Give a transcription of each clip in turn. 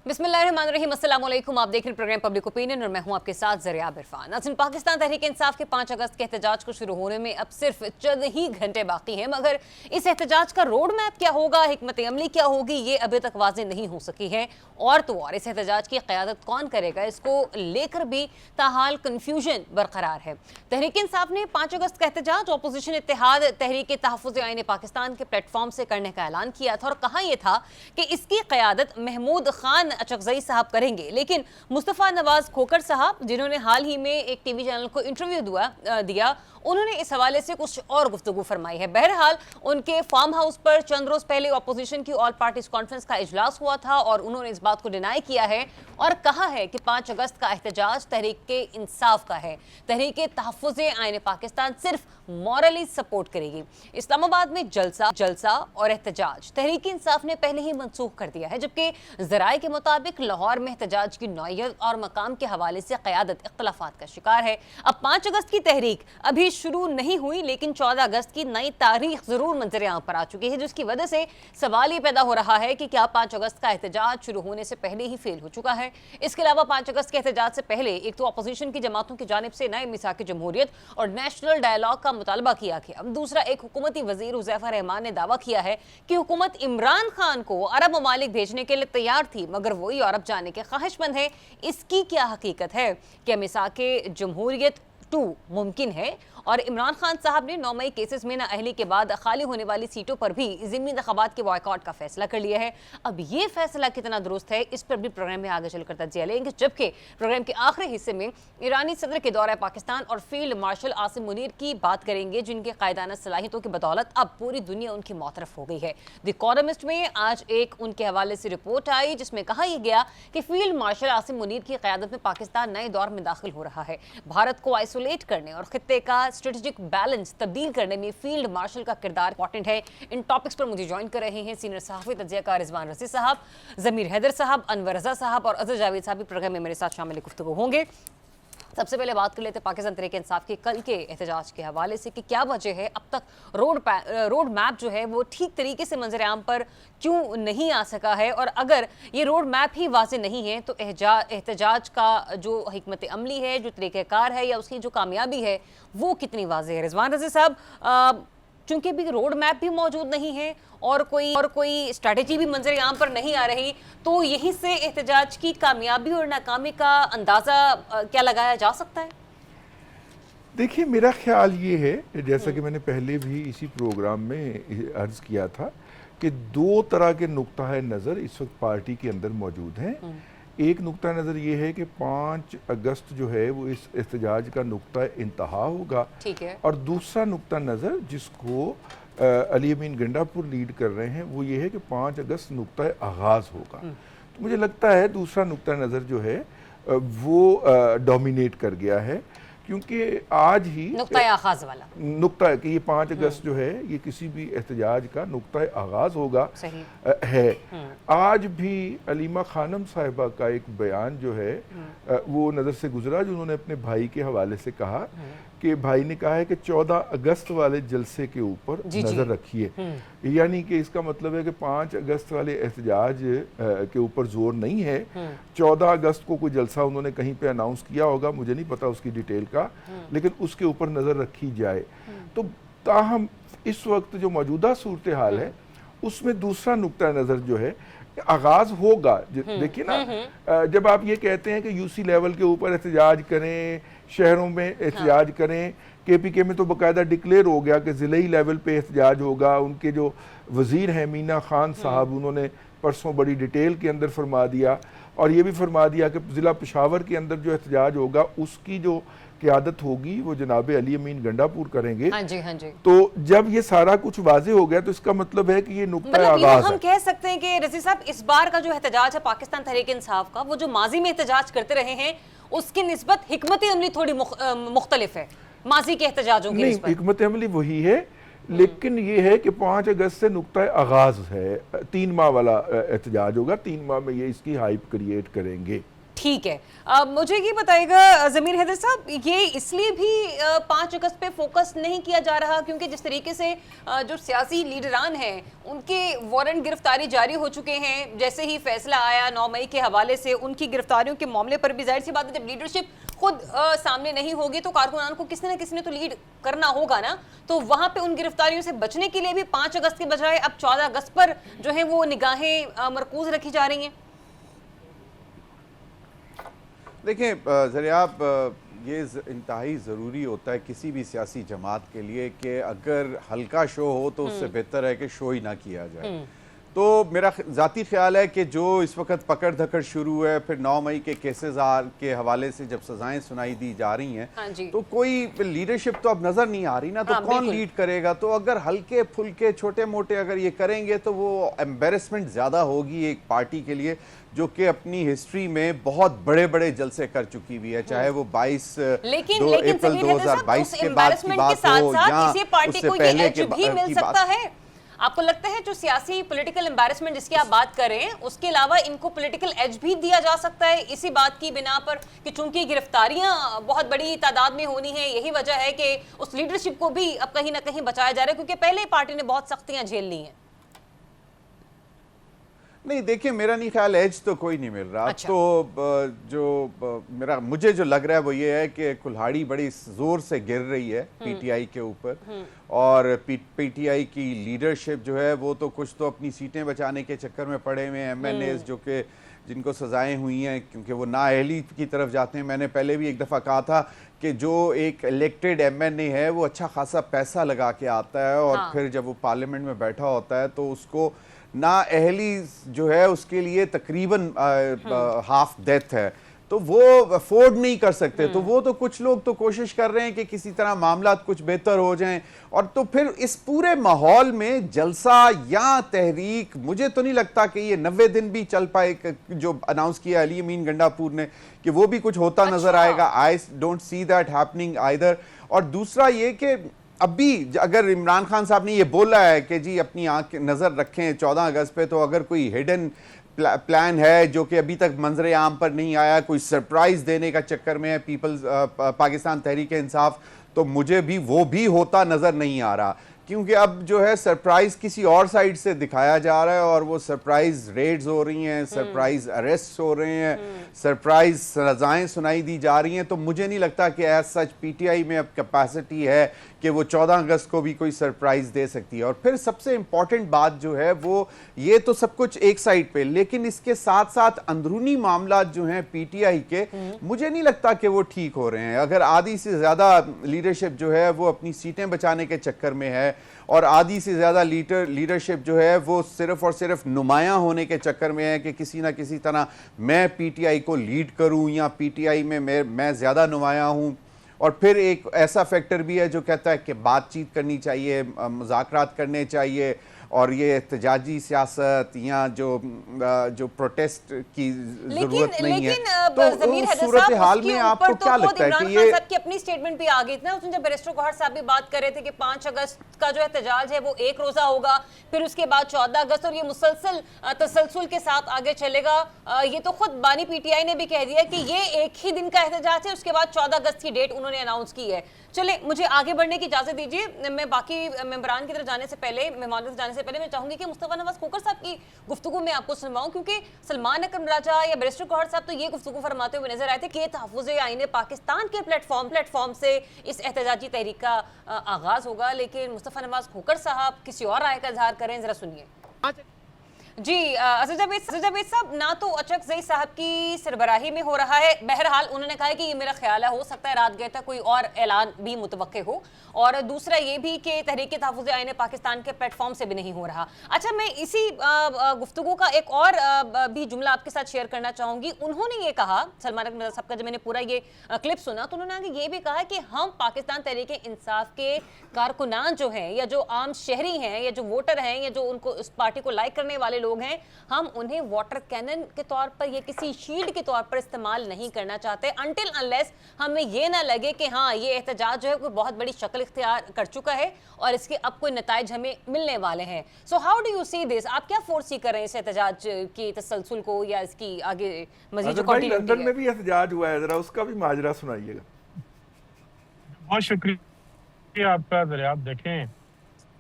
बिस्मिल्लाहिर्रहमानिर्रहीम, अस्सलाम वालेकुम। आप देख रहे हैं प्रोग्राम पब्लिक ओपिनियन और मैं हूं आपके साथ ज़रिया इरफान। नाज़रीन, पाकिस्तान तहरीक इंसाफ के 5 अगस्त के एहतजाज को शुरू होने में अब सिर्फ चंद ही घंटे बाकी हैं, मगर इस एहतजाज का रोड मैप क्या होगा, हिकमत अमली क्या होगी, ये अभी तक वाज़ेह नहीं हो सकी है। और तो और इस एहतजाज की क़यादत कौन करेगा, इसको लेकर भी ताहाल कन्फ्यूजन बरकरार है। तहरीक इंसाफ ने 5 अगस्त का एहतजाज अपोजिशन इत्तेहाद तहरीक तहफ़्फ़ुज़ आईन पाकिस्तान के प्लेटफॉर्म से करने का ऐलान किया था और कहा यह था कि इसकी क़यादत महमूद खान अचकज़ई साहब करेंगे। लेकिन मुस्तफ़ा नवाज खोखर साहब, जिन्होंने हाल ही में एक टीवी चैनल को इंटरव्यू दिया, उन्होंने इस हवाले से कुछ और गुफ्तगू फरमाई है। बहरहाल उनके फार्म हाउस पर चंद रोज पहले अपोजिशन की ऑल पार्टीज कॉन्फ्रेंस का इजलास हुआ था और उन्होंने इस बात को डिनाई किया है और कहा है कि 5 अगस्त का एहतजाज तहरीक के इंसाफ का है। तहरीक तहफ़्फ़ुज़ आईन पाकिस्तान सिर्फ मॉरली सपोर्ट करेगी। इस्लामाबाद में जलसा और एहतजाज तहरीक इंसाफ ने पहले ही मनसूख कर दिया है, जबकि ज़राए के मुताबिक लाहौर में एहतजाज की नौयत और मकाम के हवाले से क़यादत इख्तलाफात का शिकार है। अब 5 अगस्त की तहरीक अभी शुरू नहीं हुई, लेकिन 14 अगस्त की नई तारीख जरूर मंजर आम पर आ चुकी है, जिसकी वजह से सवाल ये पैदा हो रहा है कि क्या 5 अगस्त का एहतजाज शुरू होने से पहले ही फेल हो चुका है। इसके अलावा 5 अगस्त के एहतजाज से पहले एक तो अपोजिशन की जमातों की जानिब से नए मिसाक जमहूरियत और नेशनल डायलॉग का मुतालबा किया गया। दूसरा, एक हुकूमती वजीर हुज़ैफा रहमान ने दावा किया है कि हुकूमत इमरान खान को अरब ममालिक भेजने के लिए तैयार थी, मगर वो यूरोप जाने के ख्वाहिशमंद है। इसकी क्या हकीकत है? क्या मिसाक जमहूरियत 2 मुमकिन है? और इमरान खान साहब ने 9 मई केसेस में नाअहली के बाद खाली होने वाली सीटों पर भी ज़िमनी इंतखाबात के बॉयकॉट का फैसला कर लिया है। अब ये फैसला कितना दुरुस्त है, इस पर भी प्रोग्राम में आगे चलकर तज्जिया लेंगे। जबकि प्रोग्राम के आखिरी हिस्से में ईरानी सदर के दौरा पाकिस्तान और फील्ड मार्शल आसिम मुनीर की बात करेंगे, जिनके कायदाना सलाहियतों की बदौलत अब पूरी दुनिया उनकी मौतरफ हो गई है। द इकोनॉमिस्ट में आज एक उनके हवाले से रिपोर्ट आई, जिसमें कहा यह गया कि फील्ड मार्शल आसिम मुनीर की क़यादत में पाकिस्तान नए दौर में दाखिल हो रहा है। भारत को आइसोलेट करने और खित्ते का स्ट्रेटेजिक बैलेंस तब्दील करने में फील्ड मार्शल का किरदार इंपॉर्टेंट है। इन टॉपिक्स पर मुझे ज्वाइन कर रहे हैं सीनियर सहाफ़ी तज्ज़ियाकार रिजवान रज़ी साहब, ज़मीर हैदर साहब, अनवर रज़ा साहब और अज़र जावेद साहब भी प्रोग्राम में मेरे साथ शामिल गुफ्तगू होंगे। सबसे पहले बात कर लेते हैं पाकिस्तान तहरीक इंसाफ के कल के एहतजाज के हवाले से कि क्या वजह है अब तक रोड मैप जो है वो ठीक तरीके से मंजर आम पर क्यों नहीं आ सका है, और अगर ये रोड मैप ही वाज़ेह नहीं है तो एहतजाज का जो हिकमत अमली है, जो तरीक़ाकार है या उसकी जो कामयाबी है वो कितनी वाज़ेह है। रिजवान रज़ी साहब, चूंकि भी रोड मैप भी मौजूद नहीं है और कोई स्ट्रैटेजी भी मंजर आम पर नहीं आ रही, तो यहीं से एहतजाज की कामयाबी और नाकामी का अंदाज़ा क्या लगाया जा सकता है? देखिए, मेरा ख्याल ये है, जैसा कि मैंने पहले भी इसी प्रोग्राम में अर्ज़ किया था कि 2 तरह के नुक्ता नज़र इस वक्त पार्टी के अंदर मौजूद हैं। एक नुक्ता नज़र ये है कि 5 अगस्त जो है वो इस एहतजाज का नुक्ता इंतहा होगा, ठीक है। और दूसरा नुक्ता नज़र जिसको अली अमीन गंडापुर लीड कर रहे हैं वो ये है कि 5 अगस्त नुक्ता आगाज़ होगा। तो मुझे लगता है दूसरा नुक्ता नज़र जो है वो डोमिनेट कर गया है, क्योंकि आज ही नुक्ता आगाज़ वाला नुक्ता कि ये 5 अगस्त जो है ये किसी भी एहतजाज का नुक्ता आगाज़ होगा है। आज भी अलीमा खानम साहिबा का एक बयान जो है वो नज़र से गुजरा, जो उन्होंने अपने भाई के हवाले से कहा कि भाई ने कहा है कि 14 अगस्त वाले जलसे के ऊपर नज़र रखिए, यानी कि इसका मतलब है कि 5 अगस्त वाले एहतजाज के ऊपर जोर नहीं है। 14 अगस्त को कोई जलसा उन्होंने कहीं पे अनाउंस किया होगा, मुझे नहीं पता उसकी डिटेल का, लेकिन उसके ऊपर नज़र रखी जाए। तो ताहम इस वक्त जो मौजूदा सूरत हाल है उसमें दूसरा नुक्ता नज़र जो है आगाज होगा। देखिए ना, जब आप ये कहते हैं कि यूसी लेवल के ऊपर एहतजाज करें, शहरों में एहतजाज करें, KPK में तो बाकायदा डिक्लेयर हो गया कि ज़िले लेवल पे एहतजाज होगा। उनके जो वज़ीर हैं मीना खान साहब, उन्होंने परसों बड़ी डिटेल के अंदर फरमा दिया और ये भी फरमा दिया कि ज़िला पेशावर के अंदर जो एहतजाज होगा उसकी जो क़यादत होगी वो जनाब अली अमीन गंडापुर करेंगे। हाँ जी, हाँ जी। तो जब ये सारा कुछ वाज़ेह हो गया तो इसका मतलब है कि ये नुक्ता आगाज़ है। हम कह सकते हैं कि रज़ी साहब, इस बार का जो एहतजाज है पाकिस्तान तहरीक इंसाफ का, वो जो माजी में एहतजाज करते रहे हैं उसकी निस्बत हिकमत अमली थोड़ी मुख्तलिफ है माजी के एहतजाजों की निस्बत। हिकमत अमली वही है, लेकिन ये है कि 5 अगस्त से नुक्ता आगाज़ है। 3 माह वाला एहतजाज होगा, 3 माह में ये इसकी हाइप क्रिएट करेंगे। ठीक है। अब मुझे ये बताइएगा ज़मीर हैदर साहब, ये इसलिए भी 5 अगस्त पे फोकस नहीं किया जा रहा क्योंकि जिस तरीके से जो सियासी लीडरान हैं उनके वारंट गिरफ्तारी जारी हो चुके हैं, जैसे ही फैसला आया 9 मई के हवाले से उनकी गिरफ्तारियों के मामले पर भी जाहिर सी बात है जब लीडरशिप खुद सामने नहीं होगी तो कारकुनान को किसी न किसी ने तो लीड करना होगा ना, तो वहां पे उन गिरफ्तारियों से बचने के लिए भी 5 अगस्त के बजाय अब 14 अगस्त पर जो है वो निगाहें मरकूज रखी जा रही हैं। देखिए ज़रियाब, ये इंतहाई ज़रूरी होता है किसी भी सियासी जमात के लिए कि अगर हल्का शो हो तो उससे बेहतर है कि शो ही ना किया जाए। तो मेरा ज़ाती ख्याल है कि जो इस वक्त पकड़ धकड़ शुरू है, फिर 9 मई के केसेस के हवाले से जब सज़ाएं सुनाई दी जा रही हैं, हाँ तो कोई लीडरशिप तो अब नज़र नहीं आ रही ना, तो हाँ, कौन लीड करेगा? तो अगर हल्के फुल्के छोटे मोटे अगर ये करेंगे तो वो एम्बेरसमेंट ज़्यादा होगी एक पार्टी के लिए जो कि अपनी हिस्ट्री में बहुत बड़े बड़े जलसे कर चुकी हुई है, चाहे वो 22 अप्रैल 2022 के बाद की बात हो या उससे पहले की बात है। आपको लगता है जो सियासी पॉलिटिकल एम्बैरेसमेंट जिसकी आप बात करें उसके अलावा इनको पॉलिटिकल एज भी दिया जा सकता है इसी बात की बिना पर कि चूंकि गिरफ्तारियां बहुत बड़ी तादाद में होनी है, यही वजह है कि उस लीडरशिप को भी अब कहीं ना कहीं बचाया जा रहा है क्योंकि पहले ही पार्टी ने बहुत सख्तियां झेल ली हैं। नहीं, देखिए मेरा नहीं ख्याल एज तो कोई नहीं मिल रहा। अच्छा। तो मुझे जो लग रहा है वो ये है कि कुल्हाड़ी बड़ी जोर से गिर रही है पीटीआई के ऊपर, और पीटीआई की लीडरशिप जो है वो तो कुछ तो अपनी सीटें बचाने के चक्कर में पड़े हुए हैं। एमएनएस जो कि जिनको सजाएं हुई हैं क्योंकि वो नाअहली की तरफ जाते हैं। मैंने पहले भी एक दफ़ा कहा था कि जो एक इलेक्टेड एमएनए है वो अच्छा खासा पैसा लगा के आता है और हाँ। फिर जब वो पार्लियामेंट में बैठा होता है तो उसको नाअहली जो है उसके लिए तकरीबन हाफ डेथ है, तो वो अफोर्ड नहीं कर सकते। तो वो तो कुछ लोग तो कोशिश कर रहे हैं कि किसी तरह मामला कुछ बेहतर हो जाएं, और तो फिर इस पूरे माहौल में जलसा या तहरीक मुझे तो नहीं लगता कि ये 90 दिन भी चल पाए। जो अनाउंस किया अली अमीन गंडापुर ने कि वो भी कुछ होता नजर आएगा, I don't see that happening either. और दूसरा ये कि अभी अगर इमरान खान साहब ने ये बोला है कि जी अपनी आंख नज़र रखें 14 अगस्त पे, तो अगर कोई हिडन प्लान है जो कि अभी तक मंजरे आम पर नहीं आया, कोई सरप्राइज देने का चक्कर में है पीपल्स पाकिस्तान तहरीक इंसाफ, तो मुझे भी वो भी होता नज़र नहीं आ रहा। क्योंकि अब जो है सरप्राइज किसी और साइड से दिखाया जा रहा है और वो सरप्राइज रेड्स हो रही हैं, सरप्राइज अरेस्ट हो रहे हैं, सरप्राइज सजाएं सुनाई दी जा रही हैं। तो मुझे नहीं लगता कि एज सच पीटीआई में अब कैपेसिटी है कि वो 14 अगस्त को भी कोई सरप्राइज दे सकती है। और फिर सबसे इंपॉर्टेंट बात जो है वो ये तो सब कुछ एक साइड पे, लेकिन इसके साथ साथ अंदरूनी मामला जो हैं पीटीआई के, मुझे नहीं लगता कि वो ठीक हो रहे हैं। अगर आधी से ज्यादा लीडरशिप जो है वो अपनी सीटें बचाने के चक्कर में है और आधी से ज्यादा लीडरशिप जो है वो सिर्फ और सिर्फ नुमायां होने के चक्कर में है कि किसी ना किसी तरह मैं पीटीआई को लीड करूं या पीटीआई में मैं ज्यादा नुमायां हूं। और फिर एक ऐसा फैक्टर भी है जो कहता है कि बातचीत करनी चाहिए, मुज़ाकरात करने चाहिए, और ये एहतजाजी सियासत या जो प्रोटेस्ट की जरूरत नहीं है। तो उस सूरत हाल में आपको क्या लगता है कि ये की अपनी स्टेटमेंट भी आ गई थी ना, उसमें जब बैरिस्टर गौहर साहब भी बात कर रहे थे कि 5 अगस्त का जो एहतजाज है वो एक रोजा होगा, फिर उसके बाद 14 अगस्त, और ये मुसलसल तसलसल के साथ आगे चलेगा। ये तो खुद बानी पीटीआई ने भी कह दिया कि ये एक ही दिन का एहतजाज है, उसके बाद 14 अगस्त की डेट उन्होंने अनाउंस की है। चले मुझे आगे बढ़ने की इजाजत दीजिए। मैं बाकी मेंबरान की तरफ जाने से पहले, मेहमानों की तरफ जाने से पहले मैं चाहूंगी कि मुस्तफा नवाज खोकर साहब की गुफ्तगू में आपको सुनवाऊं, क्योंकि सलमान अकरम राजा या बैरिस्टर गौहर साहब तो ये गुफ्तगू फरमाते हुए नजर आए थे कि तहफ़्फ़ुज़ आईन पाकिस्तान के प्लेटफॉर्म से इस एहतजाजी तहरीक का आगाज होगा, लेकिन मुस्तफा नवाज खोकर साहब किसी और राय का इजहार करें, जरा सुनिए। जी जावेद साहब, ना तो अचक ज़ई साहब की सरबराही में हो रहा है, बहरहाल उन्होंने कहा है कि ये मेरा ख्याल है, हो सकता है रात गए तक कोई और ऐलान भी मुतवक्के हो, और दूसरा ये भी कि तहरीक तहफ़्फ़ुज़ आईन पाकिस्तान के प्लेटफॉर्म से भी नहीं हो रहा। अच्छा, मैं इसी गुफ्तगू का एक और भी जुमला आपके साथ शेयर करना चाहूँगी। उन्होंने ये कहा, सलमान अकरम साहब का जब मैंने पूरा ये क्लिप सुना तो उन्होंने ये भी कहा कि हम पाकिस्तान तहरीक इंसाफ के कारकुनान जो हैं या जो आम शहरी हैं या जो वोटर हैं या जो उनको इस पार्टी को लाइक करने वाले लोग हैं, हम उन्हें वाटर कैनन के तौर पर या किसी शील्ड के तौर पर इस्तेमाल नहीं करना चाहते अनटिल अनलेस हमें ये ना लगे कि हाँ ये एहतजाज जो है कोई बहुत बड़ी शक्ल इख्तियार कर चुका है और इसके अब कोई नताइज हमें मिलने वाले हैं। So how do you see this? आप क्या फोर्सी कर रहे हैं इस एहतजाज की तसलसल को या इसकी आगे मजीद जो कंटिन्यूटी लंदन है? में भी एहतजाज हुआ है, जरा उसका भी माजरा सुनाइएगा। बहुत शुक्रिया आपका दरियाब। देखें,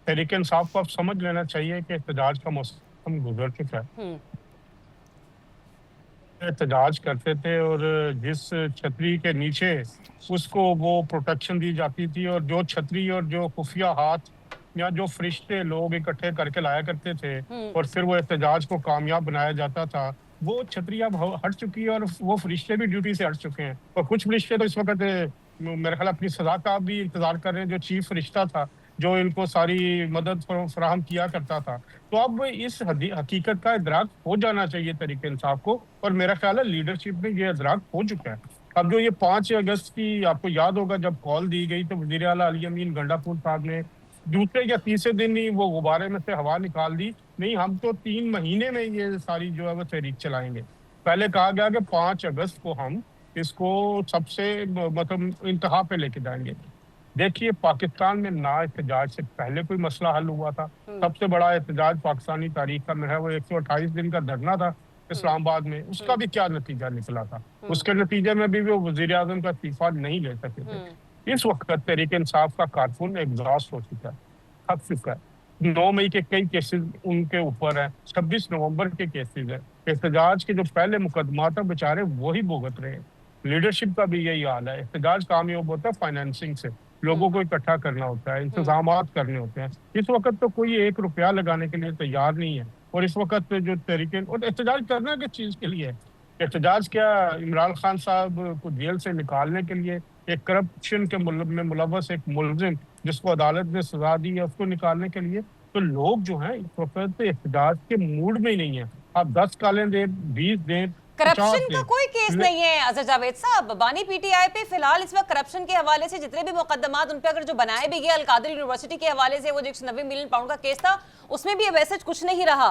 तहरीक इंसाफ को अब समझ लेना चाहिए कि एहतजाज का मौसम गुजर चुका है। एहतजाज करते थे और जिस छतरी के नीचे उसको वो प्रोटेक्शन दी जाती थी और जो छतरी और जो खुफिया हाथ या जो फरिश्ते लोग इकट्ठे करके लाया करते थे और फिर वो एहतजाज को कामयाब बनाया जाता था, वो छतरी अब हट चुकी है और वो फरिश्ते भी ड्यूटी से हट चुके हैं। और कुछ फरिश्ते तो इस वक्त मेरे ख्याल अपनी सजा का भी इंतजार कर रहे हैं। जो चीफ फरिश्ता था जो इनको सारी मदद फराहम किया करता था, तो अब इस हकीकत का इदराक हो जाना चाहिए तरीके इंसाफ को, और मेरा ख्याल है लीडरशिप में ये इदराक हो चुका है। अब जो ये 5 अगस्त की आपको याद होगा जब कॉल दी गई तो वज़ीर आला अली अमीन गंडापुर साहब ने दूसरे या तीसरे दिन ही वो गुब्बारे में से हवा निकाल दी, नहीं हम तो 3 महीने में ये सारी जो है वो तहरीक चलाएंगे। पहले कहा गया कि 5 अगस्त को हम इसको सबसे मतलब इंतहा पे लेके जाएंगे। देखिए, पाकिस्तान में ना एहतजाज से पहले कोई मसला हल हुआ था। सबसे बड़ा एहतजाज पाकिस्तानी तारीख का मेरा वो 128 दिन का धरना था इस्लामाबाद में, उसका भी क्या नतीजा निकला था। उसके नतीजे में भी वो वजीर आजम का इस्तीफा नहीं ले सके थे। इस वक्त तहरीक इंसाफ का कारकुन एग्जॉस्ट हो चुका है, थक चुका है। 9 मई के कई केसेस उनके ऊपर है, 26 नवंबर के केसेस है। एहतजाज के जो पहले मुकदमा था बेचारे वही भुगत रहे हैं। लीडरशिप का भी यही हाल है। एहतजाज कामयाब होता है फाइनेंसिंग से, लोगों को इकट्ठा करना होता है, इंतजामात करने होते हैं। इस वक्त तो कोई 1 रुपया लगाने के लिए तैयार नहीं है। और इस वक्त जो तरीके और एहतजाज करना किस चीज़ के लिए है? एहतजाज क्या इमरान खान साहब को जेल से निकालने के लिए, एक करप्शन के में मुलव्वस एक मुलजिम जिसको अदालत ने सजा दी है उसको निकालने के लिए? तो लोग जो हैं इस वक्त एहतजाज के मूड में ही नहीं है। आप 10 कालें दें, 20 दें, करप्शन का कोई केस नहीं है अजहर जावेद साहब। बानी पीटीआई पे फिलहाल इस वक्त करप्शन के हवाले से जितने भी मुकदमात उन पे अगर जो बनाए भी गए, अलकादर यूनिवर्सिटी के हवाले से वो जो 190 मिलियन पाउंड का केस था उसमें भी अब ऐसा कुछ नहीं रहा।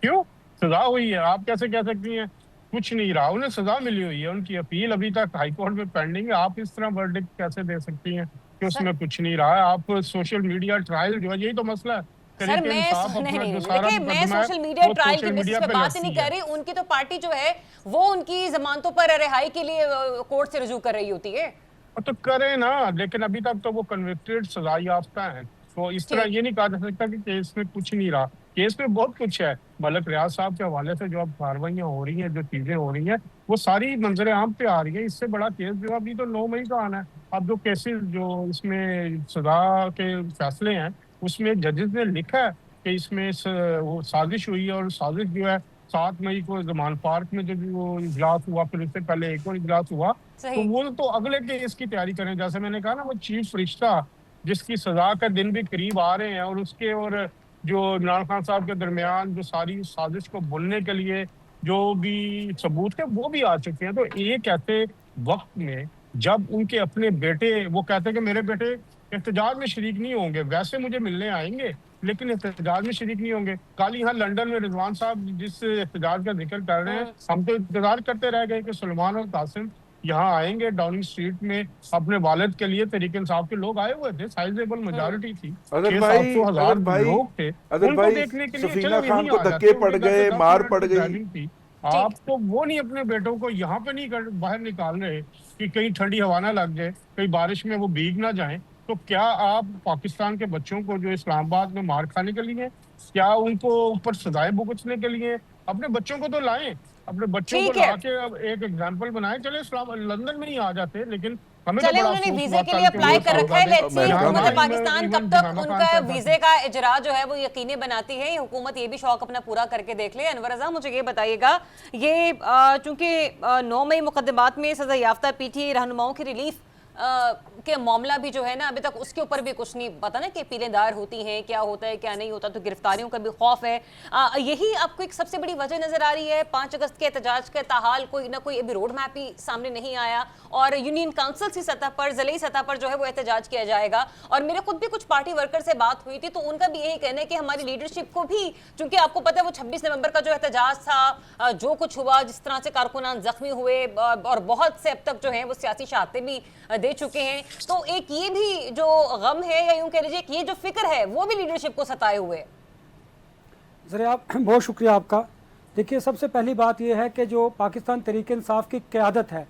क्यों? सजा हुई है, आप कैसे कह सकती हैं कुछ नहीं रहा? उन्हें सजा मिली हुई है, उनकी अपील अभी तक हाई कोर्ट में पेंडिंग है। आप इस तरह वर्डिक्ट कैसे दे सकती हैं कि उसमें कुछ नहीं रहा है? आप सोशल मीडिया ट्रायल जो है, यही तो मसला है। सर मैं सोशल मीडिया ट्रायल के बेसिस पे बात नहीं कर रही। उनकी तो पार्टी जो है वो उनकी जमानतों पर रिहाई के लिए कोर्ट से रुजू कर रही होती है। तो करे ना, लेकिन अभी तक तो वो कन्विक्टेड सजा याफ्ता है। तो इस तरह ये नहीं कहा जा सकता कि केस में कुछ नहीं रहा। केस में बहुत कुछ है। मलिक रियाज साहब के हवाले से जो अब कार्रवाइयाँ हो रही हैं, जो चीजें हो रही हैं, वो सारी मंजर आम पे आ रही है। इससे बड़ा केस जो अभी तो 9 मई का आना है। अब जो केसेस जो इसमें सजा के फैसले हैं उसमें जजेस ने लिखा है कि इसमें वो साजिश हुई है, और साजिश जो है 7 मई को जमान पार्क में जब वो इजलास हुआ, फिर उससे पहले एक और इजलास हुआ, तो वो तो अगले केस की तैयारी करें। जैसे मैंने कहा ना, वो चीफ फरिश्ता जिसकी सजा का दिन भी करीब आ रहे हैं और उसके और जो इमरान खान साहब के दरमियान जो सारी साजिश को भुनने के लिए जो भी सबूत है वो भी आ चुके हैं। तो एक ऐसे वक्त में जब उनके अपने बेटे वो कहते हैं कि मेरे बेटे एहतजाज में शरीक नहीं होंगे, वैसे मुझे मिलने आएंगे लेकिन एहतजाज में शरीक नहीं होंगे। कल यहाँ लंदन में रिजवान साहब जिस एहतजाज का जिक्र कर रहे हैं, हम तो इंतजार करते रह गए कि सलमान और कासिम यहाँ आएंगे डाउनिंग स्ट्रीट में अपने वालिद के लिए। तहरीक इंसाफ के लोग आए हुए थे, साइजेबल मेजॉरिटी थी, 600-700 लोग थे। उनको देखने के लिए सफीना खान को धक्के पड़ गए, मार पड़ गई। आप तो वो नहीं अपने बेटों को यहाँ पे नहीं बाहर निकाल रहे कि कहीं ठंडी हवा ना लग जाए, कहीं बारिश में वो भीग ना जाए। तो क्या आप पाकिस्तान के बच्चों को जो इस्लामाबाद में मार खाने के लिए, क्या उनको ऊपर सजाएं भुगतने के लिए? अपने बच्चों को तो लाएं, अपने बच्चों को लाके अब एक एग्जांपल बनाएं। चले लंदन में ही आ जाते, लेकिन हमें चले तो उन्होंने वीजे के लिए अप्लाई कर रखा है। लेट्स सी हुकूमत पाकिस्तान कब तक उनका वीजे का इजरा जो है वो यकीनी बनाती है। हुकूमत ये भी शौक अपना पूरा करके देख ले। अनवर रज़ा, मुझे ये बताइएगा, ये चूंकि 9 मई मुकदमात में सजा याफ्ता पीटीआई रहनुमाओं की रिलीफ के मामला भी जो है ना, अभी तक उसके ऊपर भी कुछ नहीं पता ना कि पीलेदार होती हैं, क्या होता है क्या नहीं होता, तो गिरफ्तारियों का भी खौफ है। यही आपको एक सबसे बड़ी वजह नजर आ रही है 5 अगस्त के एहतजाज के ताहाल कोई ना कोई अभी रोड मैप ही सामने नहीं आया, और यूनियन काउंसिल की सतह पर, जिले सतह पर जो है वो एहतजाज किया जाएगा। और मेरे खुद भी कुछ पार्टी वर्कर से बात हुई थी, तो उनका भी यही कहना है कि हमारी लीडरशिप को भी, चूंकि आपको पता है वो 26 नवंबर का जो एहतजाज था, जो कुछ हुआ, जिस तरह से कारकुनान जख्मी हुए और बहुत से अब तक जो है वो सियासी शहादतें भी दे चुके हैं, तो एक ये भी जो गम है, या यूं कह लीजिए कि ये जो फिक्र है वो भी लीडरशिप को सताए हुए है। ज़रा आप बहुत शुक्रिया आपका। देखिए, सबसे पहली बात यह है कि जो पाकिस्तान तहरीक इंसाफ की क़यादत है,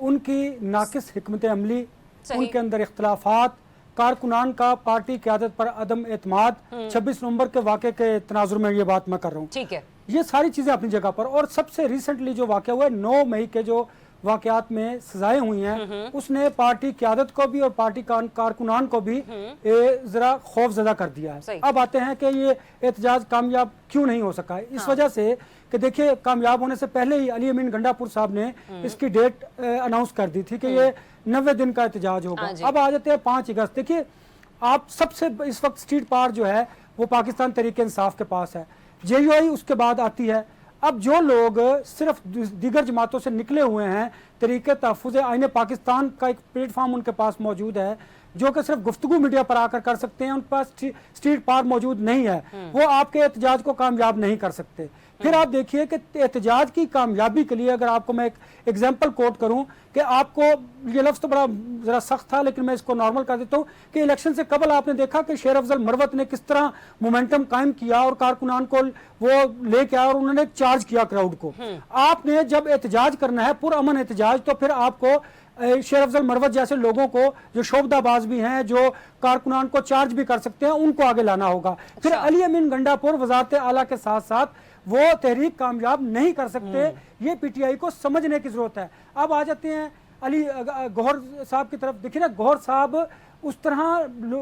उनकी नाकिस हिकमत अमली, उनके अंदर इख्तलाफात, कारकुनान का पार्टी क़यादत पर अदम एतमाद, 26 नवंबर के वाक़े के तनाजुर में ये बात मैं कर रहा हूँ। ठीक है, ये सारी चीज़ें अपनी जगह पर। और सबसे रिसेंटली जो वाक़या हुआ है 9 मई के जो वाक़यात में सजाएं हुई हैं, उसने पार्टी क़यादत को भी और पार्टी कारकुनान को भी ज़रा खौफज़दा कर दिया है। अब आते हैं कि ये एहतजाज कामयाब क्यों नहीं हो सका है। इस वजह से कि देखिए, कामयाब होने से पहले ही अली अमीन गंडापुर साहब ने इसकी डेट अनाउंस कर दी थी कि ये 90 दिन का एहतजाज होगा। अब आ जाते हैं 5 अगस्त। देखिए, आप सबसे इस वक्त स्ट्रीट पार जो है वो पाकिस्तान तहरीक इंसाफ के पास है, JUI उसके बाद आती है। अब जो लोग सिर्फ दीगर जमातों से निकले हुए हैं, तरीके तहफ़्फ़ुज़ आईन पाकिस्तान का एक प्लेटफॉर्म उनके पास मौजूद है, जो कि सिर्फ गुफ्तगू मीडिया पर आकर कर सकते हैं, उनके पास स्ट्रीट पार मौजूद नहीं है, वो आपके एहतजाज को कामयाब नहीं कर सकते। फिर आप देखिए कि एहतजाज की कामयाबी के लिए, अगर आपको मैं एक एग्जाम्पल कोट करूं, कि आपको ये लफ्ज़ तो बड़ा ज़रा सख्त था, लेकिन मैं इसको नॉर्मल कर देता हूँ कि इलेक्शन से कबल आपने देखा कि शेर अफजल मरवत ने किस तरह मोमेंटम कायम किया और कारकुनान को वो लेके आया और उन्होंने चार्ज किया क्राउड को। आपने जब एहतजाज करना है, पुरअमन एहतजाज, तो फिर आपको शेर अफजल मरवत जैसे लोगों को, जो शोबदाबाज भी हैं, जो कारकुनान को चार्ज भी कर सकते हैं, उनको आगे लाना होगा। फिर अली अमीन गंडापुर वजारत आला के साथ साथ वो तहरीक कामयाब नहीं कर सकते, ये PTI को समझने की जरूरत है। अब आ जाते हैं अली गौहर साहब की तरफ। देखिए ना, गौहर साहब उस तरह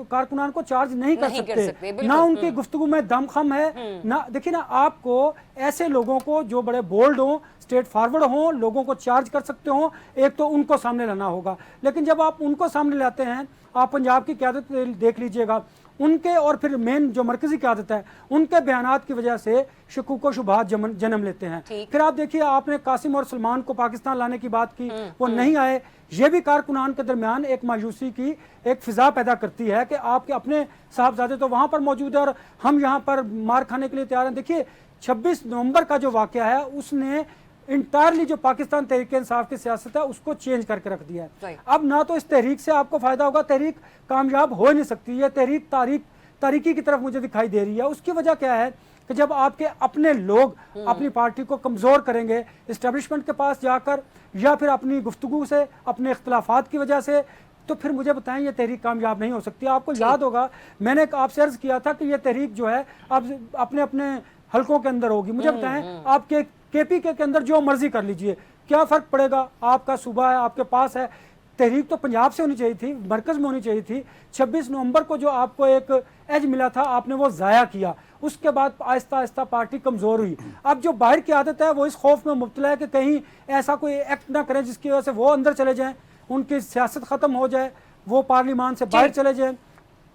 कारकुनान को चार्ज नहीं कर सकते, ना उनकी गुफ्तगू में दमखम है, ना। देखिए ना, आपको ऐसे लोगों को जो बड़े बोल्ड हों, स्ट्रेट फॉरवर्ड हों, लोगों को चार्ज कर सकते हों, एक तो उनको सामने लाना होगा। लेकिन जब आप उनको सामने लाते हैं, आप पंजाब की क़यादत देख लीजिएगा, उनके और फिर मेन जो मरकजी क़यादत है, उनके बयानात की वजह से शकूक व शुबहात जन्म लेते हैं। फिर आप देखिए, आपने कासिम और सलमान को पाकिस्तान लाने की बात की, वो नहीं आए। ये भी कारकुनान के दरमियान एक मायूसी की एक फिजा पैदा करती है कि आपके अपने साहबजादे तो वहाँ पर मौजूद है और हम यहाँ पर मार खाने के लिए तैयार हैं। देखिए, 26 नवंबर का जो वाक़या है, उसने इंटायरली जो पाकिस्तान तहरीक इंसाफ की सियासत है उसको चेंज करके रख दिया है। अब ना तो इस तहरीक से आपको फायदा होगा, तहरीक कामयाब हो नहीं सकती है, तहरीक तारीकी की तरफ मुझे दिखाई दे रही है। उसकी वजह क्या है कि जब आपके अपने लोग अपनी पार्टी को कमज़ोर करेंगे इस्टेब्लिशमेंट के पास जाकर, या फिर अपनी गुफ्तगू से, अपने इख्तलाफात की वजह से, तो फिर मुझे बताएं ये तहरीक कामयाब नहीं हो सकती। आपको याद होगा, मैंने आपसे अर्ज किया था कि ये तहरीक जो है अब अपने अपने हलकों के अंदर होगी। मुझे बताएं, आपके KPK के अंदर जो मर्जी कर लीजिए, क्या फ़र्क पड़ेगा? आपका सूबा है, आपके पास है। तहरीक तो पंजाब से होनी चाहिए थी, मरकज़ में होनी चाहिए थी। 26 नवंबर को जो आपको एक एज मिला था, आपने वो ज़ाया किया। उसके बाद आहिस्ता आहिस्ता पार्टी कमज़ोर हुई। अब जो बाहर की आदत है, वो इस खौफ में मुब्तला है कि कहीं ऐसा कोई एक्ट ना करें जिसकी वजह से वो अंदर चले जाएं, उनकी सियासत ख़त्म हो जाए, वो पार्लियामान से बाहर चले जाएं।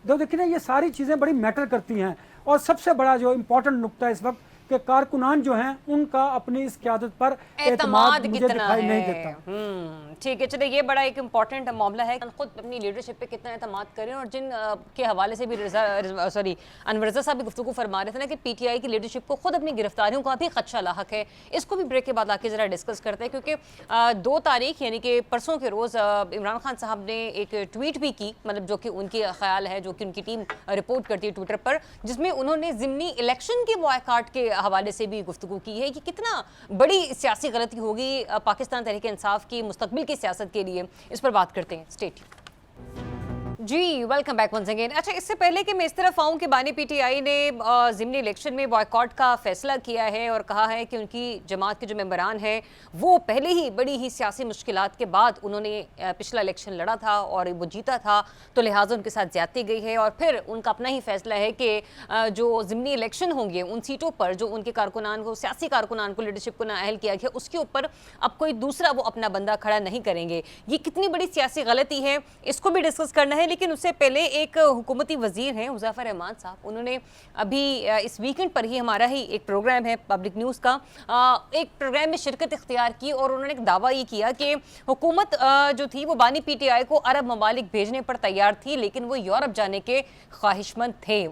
तो देखिए ना, ये सारी चीज़ें बड़ी मैटर करती हैं। और सबसे बड़ा जो इम्पोर्टेंट नुक्ता इस वक्त कि कारकुनान जो हैं, उनका अपनी इस क़यादत पर एतमाद मुझे दिखाई नहीं देता। ठीक है, चलिए, ये बड़ा एक इम्पॉर्टेंट मामला है, खुद अपनी लीडरशिप पे कितना एतमाद करें। और जिन के हवाले से भी अनवर रज़ा साहब भी गुफ्तगू फरमा रहे थे ना कि PTI की लीडरशिप को खुद अपनी गिरफ्तारियों का भी खदशा लाहक है, इसको भी ब्रेक के बाद आके ज़रा डिस्कस करते हैं। क्योंकि 2 तारीख यानी कि परसों के रोज़ इमरान खान साहब ने एक ट्वीट भी की, मतलब जो कि उनकी ख्याल है, जो कि उनकी टीम रिपोर्ट करती है ट्विटर पर, जिसमें उन्होंने ज़िमनी इलेक्शन के बॉयकॉट के हवाले से भी गुफ्तगू की है कि कितना बड़ी सियासी गलती होगी पाकिस्तान तहरीक इंसाफ की मुस्तकबिल की सियासत के लिए। इस पर बात करते हैं। स्टेट जी वेलकम बैक वंस अगेन। अच्छा, इससे पहले कि मैं इस तरफ आऊं कि बानी पीटीआई ने ज़िमनी इलेक्शन में बॉयकॉट का फैसला किया है और कहा है कि उनकी जमात के जो मेंबरान हैं वो पहले ही बड़ी ही सियासी मुश्किलात के बाद उन्होंने पिछला इलेक्शन लड़ा था और वो जीता था, तो लिहाजा उनके साथ ज्यादती गई है और फिर उनका अपना ही फैसला है कि जो ज़िमनी इलेक्शन होंगे उन सीटों पर जो उनके कारकुनान को, सियासी कारकुनान को, लीडरशिप को नाअहल किया गया, उसके ऊपर अब कोई दूसरा वो अपना बंदा खड़ा नहीं करेंगे। ये कितनी बड़ी सियासी गलती है, इसको भी डिस्कस करना है। लेकिन उससे पहले एक हुकूमती वजीर हैं मुज़फ़्फ़र रहमान साहब, उन्होंने अभी इस वीकेंड पर ही हमारा ही एक प्रोग्राम है पब्लिक न्यूज़ का, एक प्रोग्राम में शिरकत इख्तियार की और उन्होंने एक दावा ये किया कि हुकूमत जो थी वो बानी पीटीआई को अरब ममालिक भेजने पर तैयार थी, लेकिन वो यूरोप जाने के ख्वाहिशमंद थे।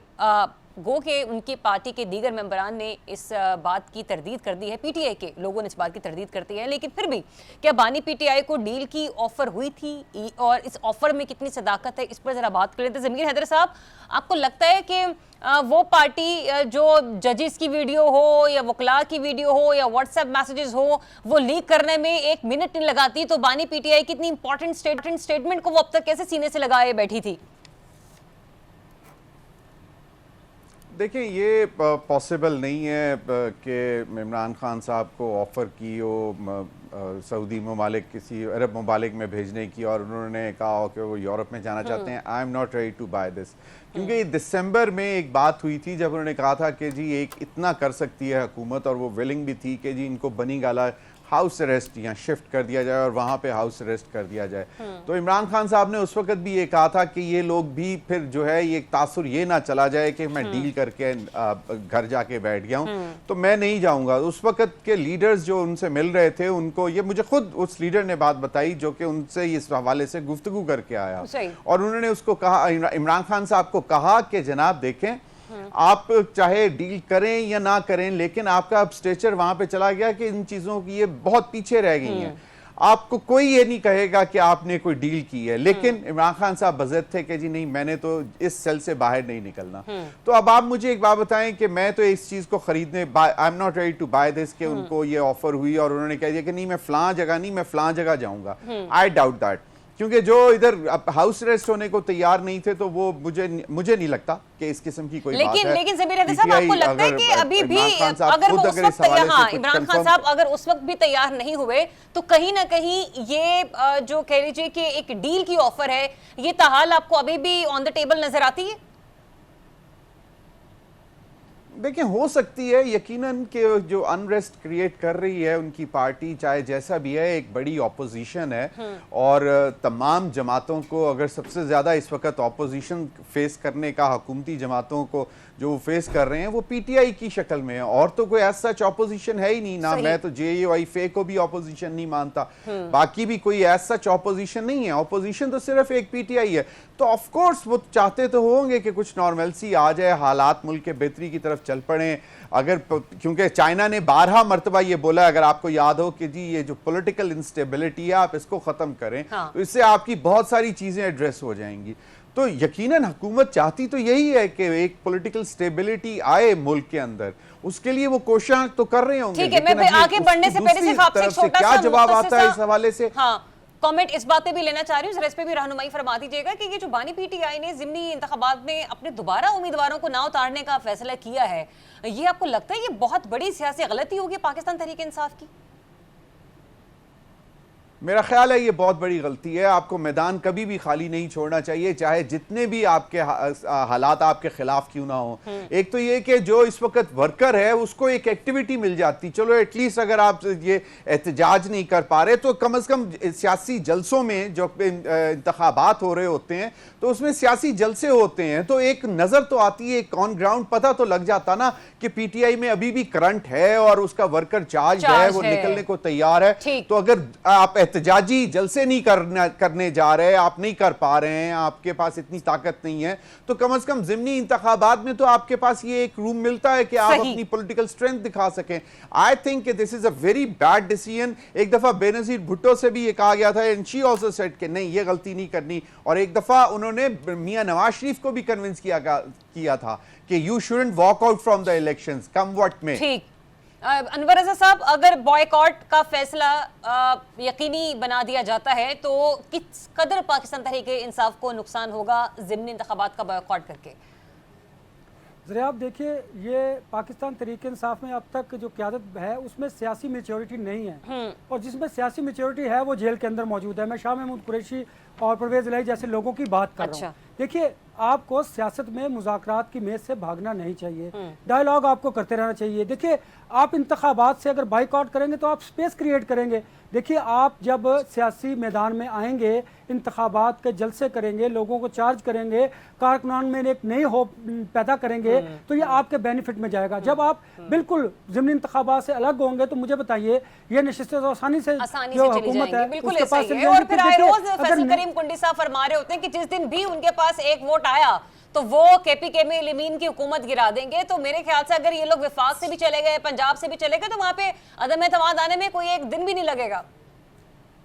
गो के उनकी पार्टी के दीगर मेंबरान ने इस बात की तरदीद कर दी है, पीटीआई के लोगों ने इस बात की तरदीद करती है, लेकिन फिर भी क्या बानी पीटीआई को डील की ऑफर हुई थी और इस ऑफर में कितनी सदाकत है, इस पर जरा बात कर लेते हैं। ज़मीर हैदर साहब, आपको लगता है कि वो पार्टी जो जजेस की वीडियो हो या वकला की वीडियो हो या व्हाट्सएप मैसेजेस हो वो लीक करने में 1 मिनट नहीं लगाती, तो बानी पीटीआई की इतनी इंपॉर्टेंट स्टेटमेंट को वो अब तक कैसे सीने से लगाए बैठी थी? देखिए, ये पॉसिबल नहीं है कि इमरान खान साहब को ऑफ़र की हो सऊदी ममालिक, किसी अरब ममालिक में भेजने की, और उन्होंने कहा हो कि वो यूरोप में जाना चाहते हैं। I am not ready to buy this, क्योंकि दिसंबर में एक बात हुई थी जब उन्होंने कहा था कि जी एक इतना कर सकती है हुकूमत, और वो विलिंग भी थी कि जी इनको बनी गाला हाउस अरेस्ट यहाँ शिफ्ट कर दिया जाए और वहाँ पे हाउस अरेस्ट कर दिया जाए। तो इमरान खान साहब ने उस वक्त भी ये कहा था कि ये लोग भी फिर जो है ये तासुर ये ना चला जाए कि मैं डील करके घर जाके बैठ गया हूँ, तो मैं नहीं जाऊँगा। उस वक्त के लीडर्स जो उनसे मिल रहे थे उनको ये, मुझे खुद उस लीडर ने बात बताई जो कि उनसे इस हवाले से गुफ्तगू करके आया, और उन्होंने उसको कहा, इमरान खान साहब को कहा कि जनाब देखें, आप चाहे डील करें या ना करें, लेकिन आपका अब स्टेचर वहां पे चला गया कि इन चीजों की ये बहुत पीछे रह गई हैं। आपको कोई ये नहीं कहेगा कि आपने कोई डील की है, लेकिन इमरान खान साहब बज़द थे कि जी नहीं, मैंने तो इस सेल से बाहर नहीं निकलना। तो अब आप मुझे एक बात बताएं कि मैं तो इस चीज को खरीदने, I am not ready to buy this, कि उनको ये ऑफर हुई और उन्होंने कह दिया कि नहीं मैं फलां जगह नहीं, मैं फलां जगह जाऊंगा। आई डाउट दैट, क्योंकि जो इधर हाउस अरेस्ट होने को तैयार नहीं थे, तो वो मुझे नहीं लगता कि इस किस्म की कोई बात है। लेकिन ज़मीर हैदर साहब, आपको लगता है कि अभी भी अगर वो उस वक्त इमरान खान साहब अगर उस वक्त भी तैयार नहीं हुए, तो कहीं ना कहीं ये जो कह लीजिए कि एक डील की ऑफर है, ये ताहाल आपको अभी भी ऑन द टेबल नजर आती है? देखिए, हो सकती है यकीनन कि जो अनरेस्ट क्रिएट कर रही है उनकी पार्टी, चाहे जैसा भी है, एक बड़ी ऑपोजिशन है, और तमाम जमातों को, अगर सबसे ज़्यादा इस वक्त ऑपोजिशन फेस करने का हुकूमती जमातों को जो वो फेस कर रहे हैं वो पीटीआई की शक्ल में है, और तो कोई एज सच ऑपोजिशन है ही नहीं ना। मैं तो JUIF को भी ऑपोजिशन नहीं मानता, बाकी भी कोई एज सच ऑपोजिशन नहीं है। ऑपोजिशन तो सिर्फ एक पीटीआई है। तो ऑफ कोर्स वो चाहते तो होंगे कि कुछ नॉर्मलसी आ जाए, हालात मुल्क के बेहतरी की तरफ चल पड़े। अगर, क्योंकि चाइना ने 12 मरतबा ये बोला, अगर आपको याद हो, कि जी ये जो पॉलिटिकल इंस्टेबिलिटी है आप इसको खत्म करें, तो इससे आपकी बहुत सारी चीजें एड्रेस हो जाएंगी। तो यकीनन हुकूमत चाहती तो यही है कि एक पॉलिटिकल स्टेबिलिटी आए मुल्क के अंदर, उसके लिए वो कोशिश तो कर रहे होंगे। ठीक है, मैं आगे बढ़ने से पहले सिर्फ आपसे छोटा क्या जवाब आता है इस हवाले से? हाँ, कमेंट इस बात पे भी लेना चाह रही हूँ, जरा इस पे भी रहनुमाई फरमा दीजिएगा कि ये जो बानी पीटीआई ने ज़िमनी इंतखाबात में अपने दोबारा उम्मीदवारों को ना उतारने का फैसला किया है, ये आपको लगता है ये बहुत बड़ी सियासी गलती होगी पाकिस्तान तहरीक इंसाफ की? मेरा ख्याल है ये बहुत बड़ी गलती है। आपको मैदान कभी भी खाली नहीं छोड़ना चाहिए, चाहे जितने भी आपके हालात आपके खिलाफ क्यों ना हो। एक तो ये कि जो इस वक्त वर्कर है उसको एक एक्टिविटी मिल जाती, चलो एटलीस्ट अगर आप ये एहतजाज नहीं कर पा रहे तो कम से कम सियासी जलसों में जो इंतखाबात हो रहे होते हैं तो उसमें सियासी जलसे होते हैं, तो एक नजर तो आती है, एक ऑन ग्राउंड पता तो लग जाता ना कि पीटीआई में अभी भी करंट है और उसका वर्कर चार्ज है, वो निकलने को तैयार है। तो अगर आप एहतजाजी जलसे नहीं करने जा रहे, आप नहीं कर पा रहे हैं, आपके पास इतनी ताकत नहीं है, तो कम से कम ज़िमनी इंतखाबात में तो आपके पास ये एक रूम मिलता है कि आप अपनी पॉलिटिकल स्ट्रेंथ दिखा सकें। I think this is a very bad decision. एक दफा बेनजीर भुट्टो से भी ये कहा गया था, एंड शी आल्सो सेड कि नहीं ये गलती नहीं करनी, और एक दफा उन्होंने मियां नवाज शरीफ को भी कन्विंस किया था कि you shouldn't walk out from the elections come what में। ठीक, अनवर रजा साहब, अगर बॉयकॉट का फैसला यकीनी बना दिया जाता है तो किस कदर पाकिस्तान तहरीक इंसाफ को नुकसान होगा ज़िमनी इंतखाबात का बॉयकॉट करके? ज़रा आप देखिए, ये पाकिस्तान तहरीक इंसाफ में अब तक जो क़यादत है उसमें सियासी मेच्योरिटी नहीं है, और जिसमें सियासी मेच्योरिटी है वो जेल के अंदर मौजूद है। मैं शाह महमूद कुरैशी और परवेज़ इलाही जैसे लोगों की बात कर रहा हूँ। देखिए, आपको सियासत में मुज़ाकरात की मेज़ से भागना नहीं चाहिए, डायलॉग आपको करते रहना चाहिए। देखिए, आप इंतखाबात से अगर बाइकआउट करेंगे तो आप स्पेस क्रिएट करेंगे। देखिए, आप जब सियासी मैदान में आएंगे, इंतखाबात के जलसे करेंगे, लोगों को चार्ज करेंगे, कारकुनान में एक नई होप पैदा करेंगे, तो ये आपके बेनिफिट में जाएगा। जब आप बिल्कुल ज़िमनी इंतखाबात से अलग होंगे तो मुझे बताइए, ये नशिस्तें तो आसानी से जो हुकूमत है उसके पास चली जाएंगी। और फिर आए रोज फैसल करीम कुंडी साहब फरमा रहे होते हैं कि जिस दिन भी उनके पास एक वोट आया तो वो केपीके में लिमीन की हुकूमत गिरा देंगे। तो मेरे ख्याल से अगर ये लोग विफाक से भी चले गए, पंजाब से भी चले गए, तो वहां पे अदम एतमाद आने में कोई एक दिन भी नहीं लगेगा।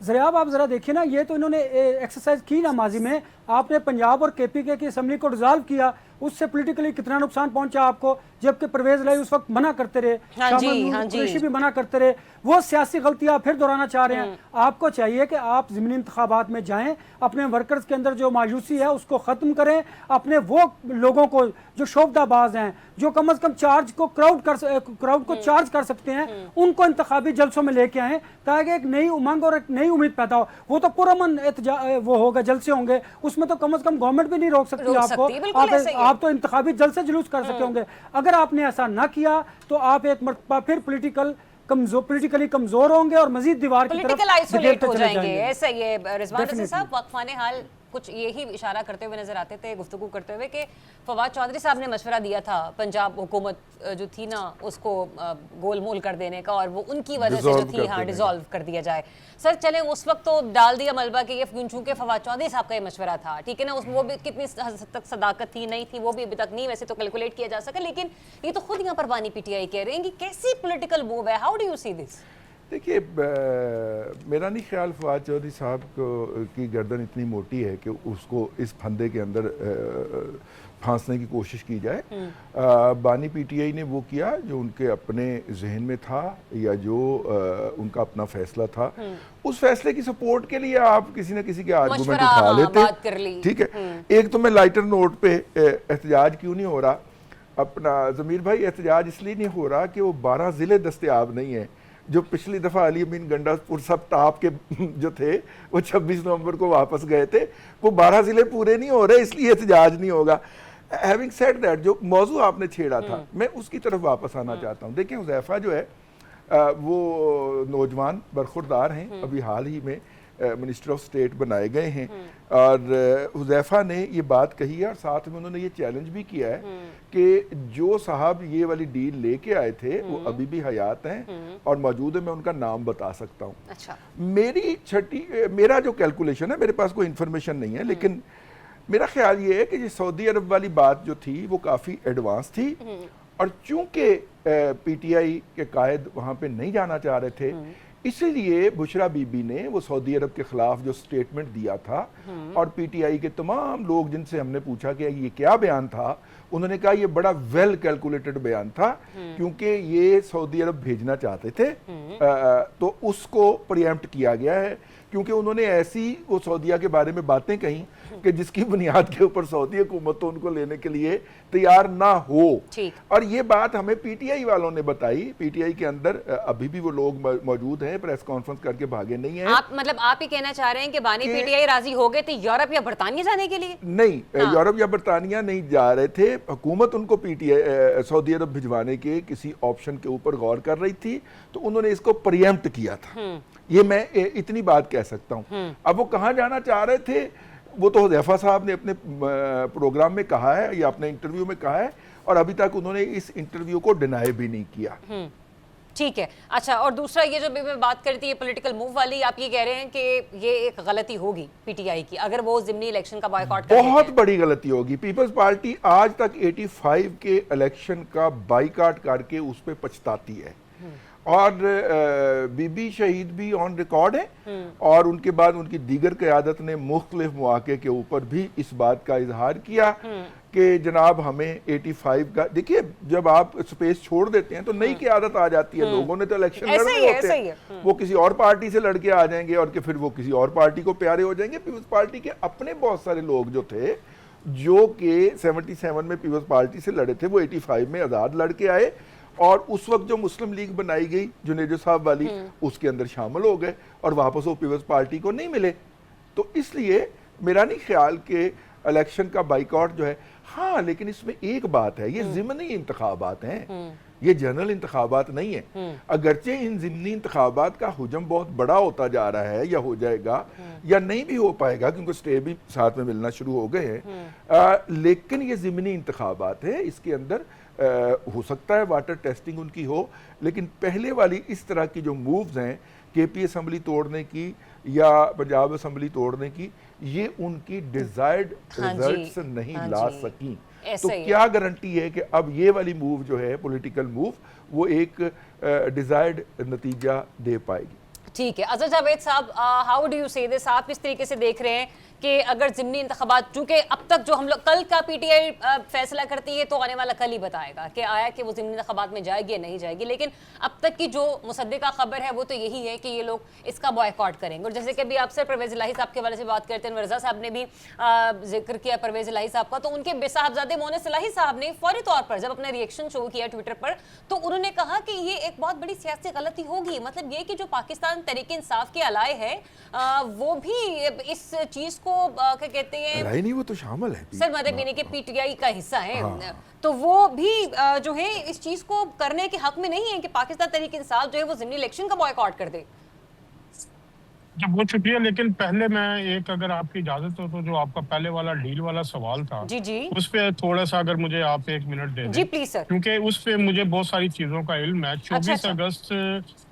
ज़रियाब, आप ज़रा देखिए ना, ये तो इन्होंने एक्सरसाइज की ना माजी में। आपने पंजाब और केपीके की असम्बली को डिसॉल्व किया, उससे पॉलिटिकली कितना नुकसान पहुंचा आपको, जबकि परवेज़ इलाही उस वक्त मना करते रहे, कुरैशी भी मना करते रहे। वो सियासी गलतियां फिर दोहराना चाह रहे हैं। आपको चाहिए कि आप ज़िमनी इंतखाबात में जाएं, अपने वर्कर्स के अंदर जो मायूसी है उसको ख़त्म करें, अपने वो लोगों को जो शोबदाबाज हैं, जो कम अज़ कम चार्ज को क्राउड को चार्ज कर सकते हैं, उनको इंतखाबी जलसों में लेके आएँ, ताकि एक नई उमंग और एक नई उम्मीद पैदा हो। वो तो पुरअमन वो होगा, जलसे होंगे, उसमें तो कम अज़ कम गवर्नमेंट भी नहीं रोक सकती आपको। आप तो इंतखाबी जल्द से जुलूस कर सकते होंगे। अगर आपने ऐसा ना किया तो आप एक मरतबा फिर पॉलिटिकली कमजोर होंगे और मजीद दीवार की तरफ आइसोलेट हो जाएंगे। ऐसा ये रिजवान रज़ी साहब वक्फाने हाल कुछ यही इशारा करते हुए नजर आते थे, गुफ्तगू करते हुए, कि फवाद चौधरी साहब ने मशवरा दिया था पंजाब हुकूमत जो थी ना उसको गोलमोल कर देने का, और वो उनकी वजह से जो थी डिसॉल्व कर दिया जाए। सर चले, उस वक्त तो डाल दिया मलबा कि ये चूंकि फवाद चौधरी साहब का ये मशवरा था, ठीक है ना, वो भी कितनी हद तक सदाकत थी नहीं थी वो भी अभी तक नहीं वैसे तो कैलकुलेट किया जा सका, लेकिन ये तो खुद यहाँ पर बानी पीटीआई कह रहे हैं कि कैसी पॉलिटिकल मूव है। How do you see this? देखिए, मेरा नहीं ख्याल फवाद चौधरी साहब की गर्दन इतनी मोटी है कि उसको इस फंदे के अंदर फांसने की कोशिश की जाए। बानी पीटीआई ने वो किया जो उनके अपने जहन में था या जो उनका अपना फैसला था। उस फैसले की सपोर्ट के लिए आप किसी न किसी के आर्गुमेंट उठा लेते, ठीक है। एक तो मैं लाइटर नोट पे एहतजाज क्यों नहीं हो रहा अपना ज़मीर भाई, एहतजाज इसलिए नहीं हो रहा कि वो 12 ज़िले दस्तयाब नहीं है जो पिछली दफ़ा अली अमीन गंडापुर सब टाप के जो थे वो 26 नवंबर को वापस गए थे, वो 12 ज़िले पूरे नहीं हो रहे, इसलिए एहतजाज नहीं होगा। हैविंग सेड दैट, जो मौजू आपने छेड़ा था मैं उसकी तरफ वापस आना चाहता हूँ। देखिए, हुज़ैफ़ा जो है वो नौजवान बरखुरदार हैं, अभी हाल ही में मिनिस्टर ऑफ स्टेट बनाए गए हैं, और हुज़ैफ़ा ने ये बात कही है और साथ में उन्होंने ये चैलेंज भी किया है कि जो साहब ये वाली डील लेके आए थे वो अभी भी हयात हैं और मौजूद है, मैं उनका नाम बता सकता हूँ। अच्छा। मेरा जो कैलकुलेशन है, मेरे पास कोई इन्फॉर्मेशन नहीं है, लेकिन मेरा ख्याल ये है कि ये सऊदी अरब वाली बात जो थी वो काफ़ी एडवांस थी, और चूंकि पीटीआई के कायद वहाँ पे नहीं जाना चाह रहे थे, इसलिए बुशरा बीबी ने वो सऊदी अरब के खिलाफ जो स्टेटमेंट दिया था, और पीटीआई के तमाम लोग जिनसे हमने पूछा कि ये क्या बयान था, उन्होंने कहा ये बड़ा वेल कैलकुलेटेड बयान था, क्योंकि ये सऊदी अरब भेजना चाहते थे, तो उसको प्रीएम्प्ट किया गया है, क्योंकि उन्होंने ऐसी वो सऊदिया के बारे में बातें कही कि जिसकी बुनियाद के ऊपर सऊदी हुकूमत तो उनको लेने के लिए तैयार ना हो। और ये बात हमें पीटीआई वालों ने बताई। पीटीआई के अंदर अभी भी वो लोग मौजूद हैं, प्रेस कॉन्फ्रेंस करके भागे नहीं है। आप ही कहना चाह रहे हैं कि बानी पीटीआई राजी हो गए थे यूरोप या बरतानिया जाने के लिए? नहीं, यूरोप या बरतानिया नहीं जा रहे थे, हुकूमत उनको पीटीआई सऊदी अरब भिजवाने के किसी ऑप्शन के ऊपर गौर कर रही थी, तो उन्होंने इसको प्रीएम्प्ट किया था। ये मैं इतनी बात कह सकता हूँ। अब वो कहाँ जाना चाह रहे थे वो तो हुज़ैफ़ा साहब ने अपने प्रोग्राम में कहा है या अपने इंटरव्यू में कहा है, और अभी तक उन्होंने इस इंटरव्यू को डिनाई भी नहीं किया। ठीक है। अच्छा, और दूसरा ये जो मैं बात कर रही थी ये पॉलिटिकल मूव वाली, आप ये कह रहे हैं कि ये एक गलती होगी पीटीआई की अगर वो ज़िमनी इलेक्शन का बॉयकॉट कर, बहुत बड़ी गलती होगी। पीपल्स पार्टी आज तक 85 के इलेक्शन का बाइकआउट करके उस पर पछताती है, और बीबी शहीद भी ऑन रिकॉर्ड है और उनके बाद उनकी दीगर क़यादत ने मुख्तलिफ मौके के ऊपर भी इस बात का इजहार किया कि जनाब हमें 85 का, देखिए जब आप स्पेस छोड़ देते हैं तो नई क़यादत आ जाती है, लोगों ने तो इलेक्शन लड़ने होते हैं, वो किसी और पार्टी से लड़के आ जाएंगे और कि फिर वो किसी और पार्टी को प्यारे हो जाएंगे। पीपल्स पार्टी के अपने बहुत सारे लोग जो थे जो कि 77 में पीपल्स पार्टी से लड़े थे, वो 85 में आज़ाद लड़के आए और उस वक्त जो मुस्लिम लीग बनाई गई जुनेजो साहब वाली, उसके अंदर शामिल हो गए और वापस वो पीपल्स पार्टी को नहीं मिले। तो इसलिए मेरा नहीं ख्याल कि इलेक्शन का बाइकआउट जो है, हाँ लेकिन इसमें एक बात है, ये ज़िमनी इंतखाबात हैं, ये जनरल इंतखाबात नहीं है। अगरचे इन ज़िमनी इंतखाबात का हुजम बहुत बड़ा होता जा रहा है या हो जाएगा या नहीं भी हो पाएगा क्योंकि स्टे भी साथ में मिलना शुरू हो गए हैं, लेकिन ये ज़िमनी इंतखाबात है, इसके अंदर हो सकता है वाटर टेस्टिंग उनकी हो, लेकिन पहले वाली इस तरह की जो मूव्स हैं केपी असम्बली तोड़ने की या पंजाब असम्बली तोड़ने की, ये उनकी डिजायर्ड रिजल्ट्स नहीं ला सकी। तो क्या गारंटी है कि अब ये वाली मूव जो है पॉलिटिकल मूव वो एक डिजायर्ड नतीजा दे पाएगी? ठीक है अजहर जावेद साहब, हाउ डू यू से दिस, आप किस तरीके से देख रहे हैं कि अगर ज़िमनी इंतखाबात, चूंकि अब तक जो हम लोग कल का पीटीआई फैसला करती है तो आने वाला कल ही बताएगा कि आया कि वो ज़िमनी इंतखाबात में जाएगी या नहीं जाएगी, लेकिन अब तक की जो मुसद्दिका खबर है वो तो यही है कि ये लोग इसका बॉयकॉट करेंगे। और जैसे कि अभी आपसे परवेज़ इलाही साहब के वाले से बात करते हैं, मिर्ज़ा साहब ने भी जिक्र किया परवेज़ इलाही साहब का, तो उनके बेसाहबजादे मोनिस इलाही साहब ने फौरी तौर पर जब अपना रिएक्शन शो किया ट्विटर पर तो उन्होंने कहा कि ये एक बहुत बड़ी सियासी गलती होगी, मतलब ये कि जो पाकिस्तान तहरीक इंसाफ के अलाए है वो भी इस चीज को क्या कहते हैं, नहीं वो तो शामिल है सर मतलब यानी कि पीटीआई का हिस्सा है, तो वो भी जो है इस चीज को करने के हक में नहीं है कि पाकिस्तान तहरीक इंसाफ जो है वो ज़िमनी इलेक्शन का बॉयकॉट कर दे। बहुत शुक्रिया, लेकिन पहले मैं एक, अगर आपकी इजाजत हो तो, जो आपका पहले वाला डील वाला सवाल था जी जी उस पे थोड़ा सा अगर मुझे आप 1 मिनट दे दें। जी प्लीज सर। क्योंकि उस पे मुझे बहुत सारी चीजों का इल्म है। 24 अगस्त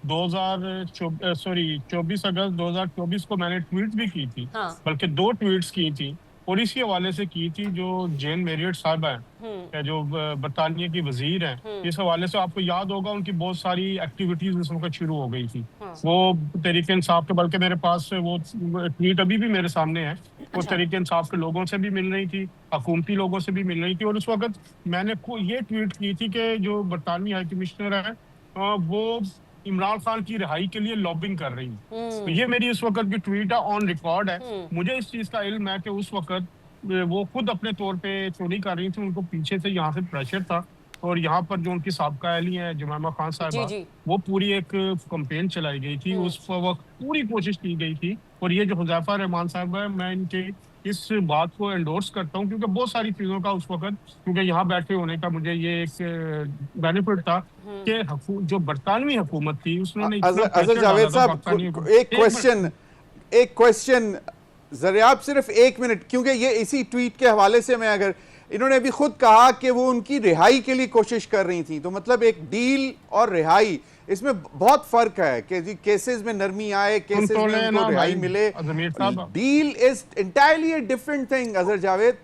2024 को मैंने ट्वीट भी की थी, बल्कि 2 ट्वीट्स की थी और इसी हवाले से की थी जो जेन मेरियट साहब हैं जो बरतानिया की वजीर हैं, इस हवाले से आपको याद होगा उनकी बहुत सारी एक्टिविटीज उस वक्त शुरू हो गई थी। वो तहरीक इंसाफ के, बल्कि मेरे पास वो ट्वीट अभी भी मेरे सामने है, वो तहरीक इंसाफ के लोगों से भी मिल रही थी, हुकूमती लोगों से भी मिल रही थी और उस वक्त मैंने ये ट्वीट की थी कि जो बरतानवी हाई कमिश्नर है वो इमरान खान की रिहाई के लिए लॉबिंग कर रही है। तो ये मेरी उस वक्त की ट्वीट है, ऑन रिकॉर्ड है। मुझे इस चीज का इल्म है कि उस वक्त वो खुद अपने तौर पे चोरी कर रही थी, उनको पीछे से यहाँ से प्रेशर था और यहाँ पर जो उनकी साबका अहली है जुमैमा खान साहबा, वो पूरी एक कैंपेन चलाई गई थी, उस वक्त पूरी कोशिश की गई थी। और ये जो हुज़ैफा रहमान साहब है, मैं इनके इस बात को एंडोर्स करता हूँ क्योंकि बहुत सारी चीजों का उस वक्त, क्योंकि यहाँ बैठे होने का मुझे ये एक बेनिफिट था कि जो बरतानवी हुकूमत थी उसने अजहर जावेद साहब एक क्वेश्चन ज़रियाब, सिर्फ 1 मिनट, क्योंकि ये इसी ट्वीट के हवाले से मैं, अगर इन्होंने अभी खुद कहा कि वो उनकी रिहाई के लिए कोशिश कर रही थी, तो मतलब एक डील और रिहाई, इसमें बहुत फर्क है कि जी केसेस में नरमी आए, केसेस में उनको रिहाई मिले। Deal is entirely a different thing Azhar Javed.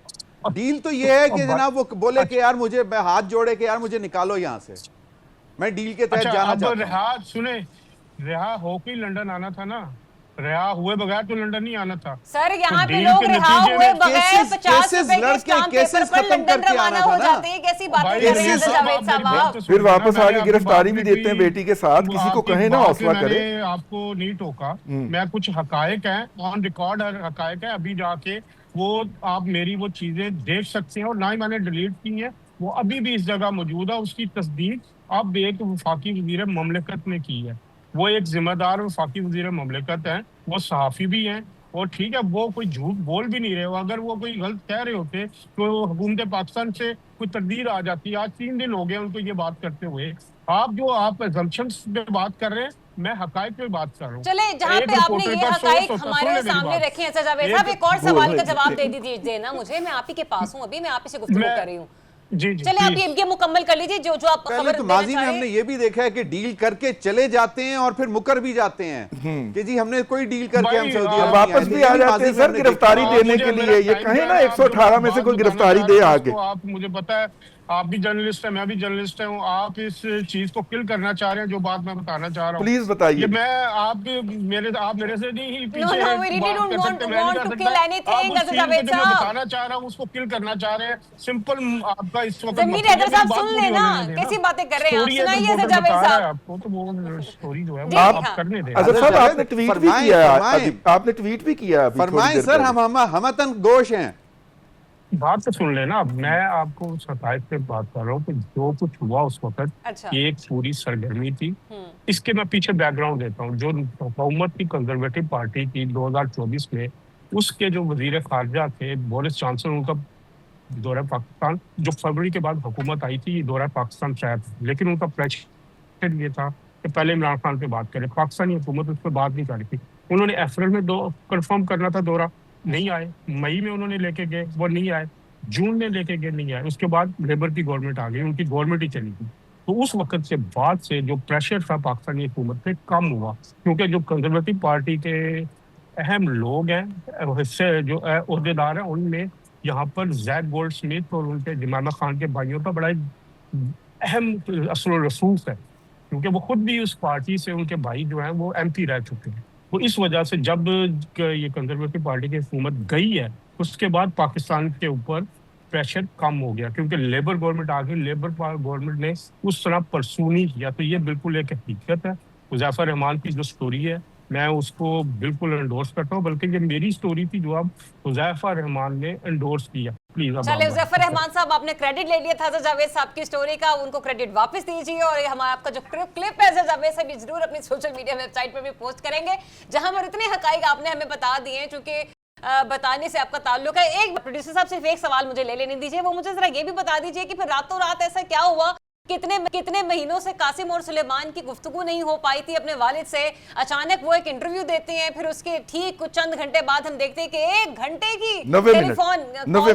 Deal तो ये है कि जनाब वो बोले कि यार मुझे, मैं हाथ जोड़े कि यार मुझे निकालो यहाँ से, मैं डील के तहत जाना चाहता हूं। सुने, रिहा होके लंदन आना था ना, रिहा हुए बगैर तो लंदन नहीं आना था सर। यहाँ पे लोग रिहा हुए बगैर 50 रुपए के स्टाम्प पेपर पर लंदन रवाना हो जाते हैं। कैसी बातें कर रहे हैं जावेद साहब? फिर वापस आके गिरफ्तारी भी देते हैं बेटी के साथ, किसी को कहे ना हौसला करे। आपको नहीं टोका, मैं कुछ हकायक है ऑन रिकॉर्ड हकायक है, अभी जाके वो आप मेरी वो चीजें देख सकते हैं और ना ही मैंने डिलीट की है, वो अभी भी इस जगह मौजूद है। उसकी तस्दीक अब एक वफाकी वजीर ममलिकत ने की है, वो एक जिम्मेदार वफाकी वजीर ममलिकत हैं, वो सहाफ़ी भी हैं और ठीक है वो कोई झूठ बोल भी नहीं रहे हो। अगर वो कोई गलत कह रहे होते तो हुकूमत पाकिस्तान से कोई तकदीर आ जाती। आज 3 दिन हो गए उनको ये बात करते हुए। आप assumptions पे बात कर रहे हैं, मैं हकायक पे बात कर रहा हूँ। चले, जहाँ पे आपने ये हकायक हमारे सामने रखे हैं जावेद साहब, एक और सवाल का जवाब दे दीजिए देना मुझे, मैं आप ही के पास हूँ, अभी मैं आप ही से गुफ्तगू कर रही हूँ। चले आप ये मुकम्मल कर लीजिए जो आप खबर तो माजी में हमने ये भी देखा है कि डील करके चले जाते हैं और फिर मुकर भी जाते हैं कि जी हमने कोई डील करके हम सऊदी अरब वापस भी आ जाते हैं सर गिरफ्तारी देने के लिए। ये कहें ना 118 में से कोई गिरफ्तारी दे आगे। आप मुझे पता है आप भी जर्नलिस्ट हैं, मैं भी जर्नलिस्ट हूँ, आप इस चीज को किल करना चाह रहे हैं जो बात मैं बताना चाह रहा हूँ। प्लीज बताइए। ये मैं आप मेरे से नहीं ही पीछे No, we really बात don't कर want सकते, मैं नहीं to कर kill सकता। anything, आप उस Asad चीज को जावेद जो मैं साहब। बताना चाह रहा हूँ उसको किल करना चाह रहे हैं। सिंपल आपका इस वक्त जमीर हैदर साहब सुन लेना, कैसी बातें कर रहे हैं आप, सुनाइए असद जावेद साहब। आपको तो वो स्टोरी जो है जी, वो हाँ। आप करने दें। असद साहब, आपने ट्वीट भी फरमाएं, किया है, फरमाएं। आपने ट्वीट भी किया अभी थोड़ी फरमाएं देर सर, पहले। हम तन गोश हैं। बात तो सुन लेना। मैं आपको सताइश से बात कर रहा हूँ कि जो कुछ हुआ उस वक्त, अच्छा। ये एक पूरी सरगर्मी थी। इसके मैं पीछे बैकग्राउंड देता हूँ। जो हुकूमत की कंजर्वेटिव पार्टी की 2024 में, उसके जो वजीर खारजा थे बोरिस जॉनसन, उनका दौरा पाकिस्तान जो फरवरी के बाद हुकूमत आई थी, ये दौरा पाकिस्तान शायद, लेकिन उनका प्रेशर ये था कि पहले इमरान खान पे बात करें। पाकिस्तानी हुकूमत उस पर बात नहीं कर रही थी। उन्होंने अप्रैल में कंफर्म करना था दौरा, नहीं आए। मई में उन्होंने लेके गए, वो नहीं आए। जून में लेके गए, नहीं आए। उसके बाद लेबर की गवर्नमेंट आ गई, उनकी गवर्नमेंट ही चली गई। तो उस वक्त से बाद से जो प्रेशर था पाकिस्तानी हुकूमत पे कम हुआ, क्योंकि जो कंजर्वेटिव पार्टी के अहम लोग हैं, हिस्से जो ओहदेदार हैं, उनमें यहाँ पर जैक गोल्ड स्मिथ और उनके जमाना खान के भाइयों का बड़ा अहम असर रसूख है, क्योंकि वो खुद भी उस पार्टी से, उनके भाई जो हैं वो MP रह चुके हैं। तो इस वजह से जब ये कंजर्वेटिव पार्टी की हुकूमत गई है, उसके बाद पाकिस्तान के ऊपर प्रेशर कम हो गया, क्योंकि लेबर गवर्नमेंट आ गई। लेबर गवर्नमेंट ने उस तरह परसू नहीं किया। तो ये बिल्कुल एक हकीकत है। हुज़ैफा रहमान की जो स्टोरी है, मैं उसको बिल्कुल एंडोर्स करता हूँ, बल्कि ये मेरी स्टोरी थी जो अब हुज़ैफा रहमान ने एंडोर्स किया। प्लीज चलिए हुज़ैफा रहमान साहब, आपने क्रेडिट ले लिया था असद जावेद साहब की स्टोरी का, उनको क्रेडिट वापस दीजिए। और ये हमारा आपका जो क्लिप है असद जावेद साहब, जरूर अपनी सोशल मीडिया वेबसाइट पर भी पोस्ट करेंगे, जहां पर इतने हकाइक आपने हमें बता दिए हैं, चूंकि बताने से आपका ताल्लुक है। एक प्रोड्यूसर साहब सिर्फ एक सवाल मुझे ले लेने दीजिए, वो मुझे जरा ये भी बता दीजिए कि फिर रातों रात ऐसा क्या हुआ, कितने महीनों से कासिम और सुलेमान की गुफ्तगू नहीं हो पाई थी अपने वालिद से। अचानक वो एक इंटरव्यू देते हैं, फिर उसके ठीक कुछ चंद घंटे बाद हम देखते हैं कि 1 घंटे की टेलीफोन कॉल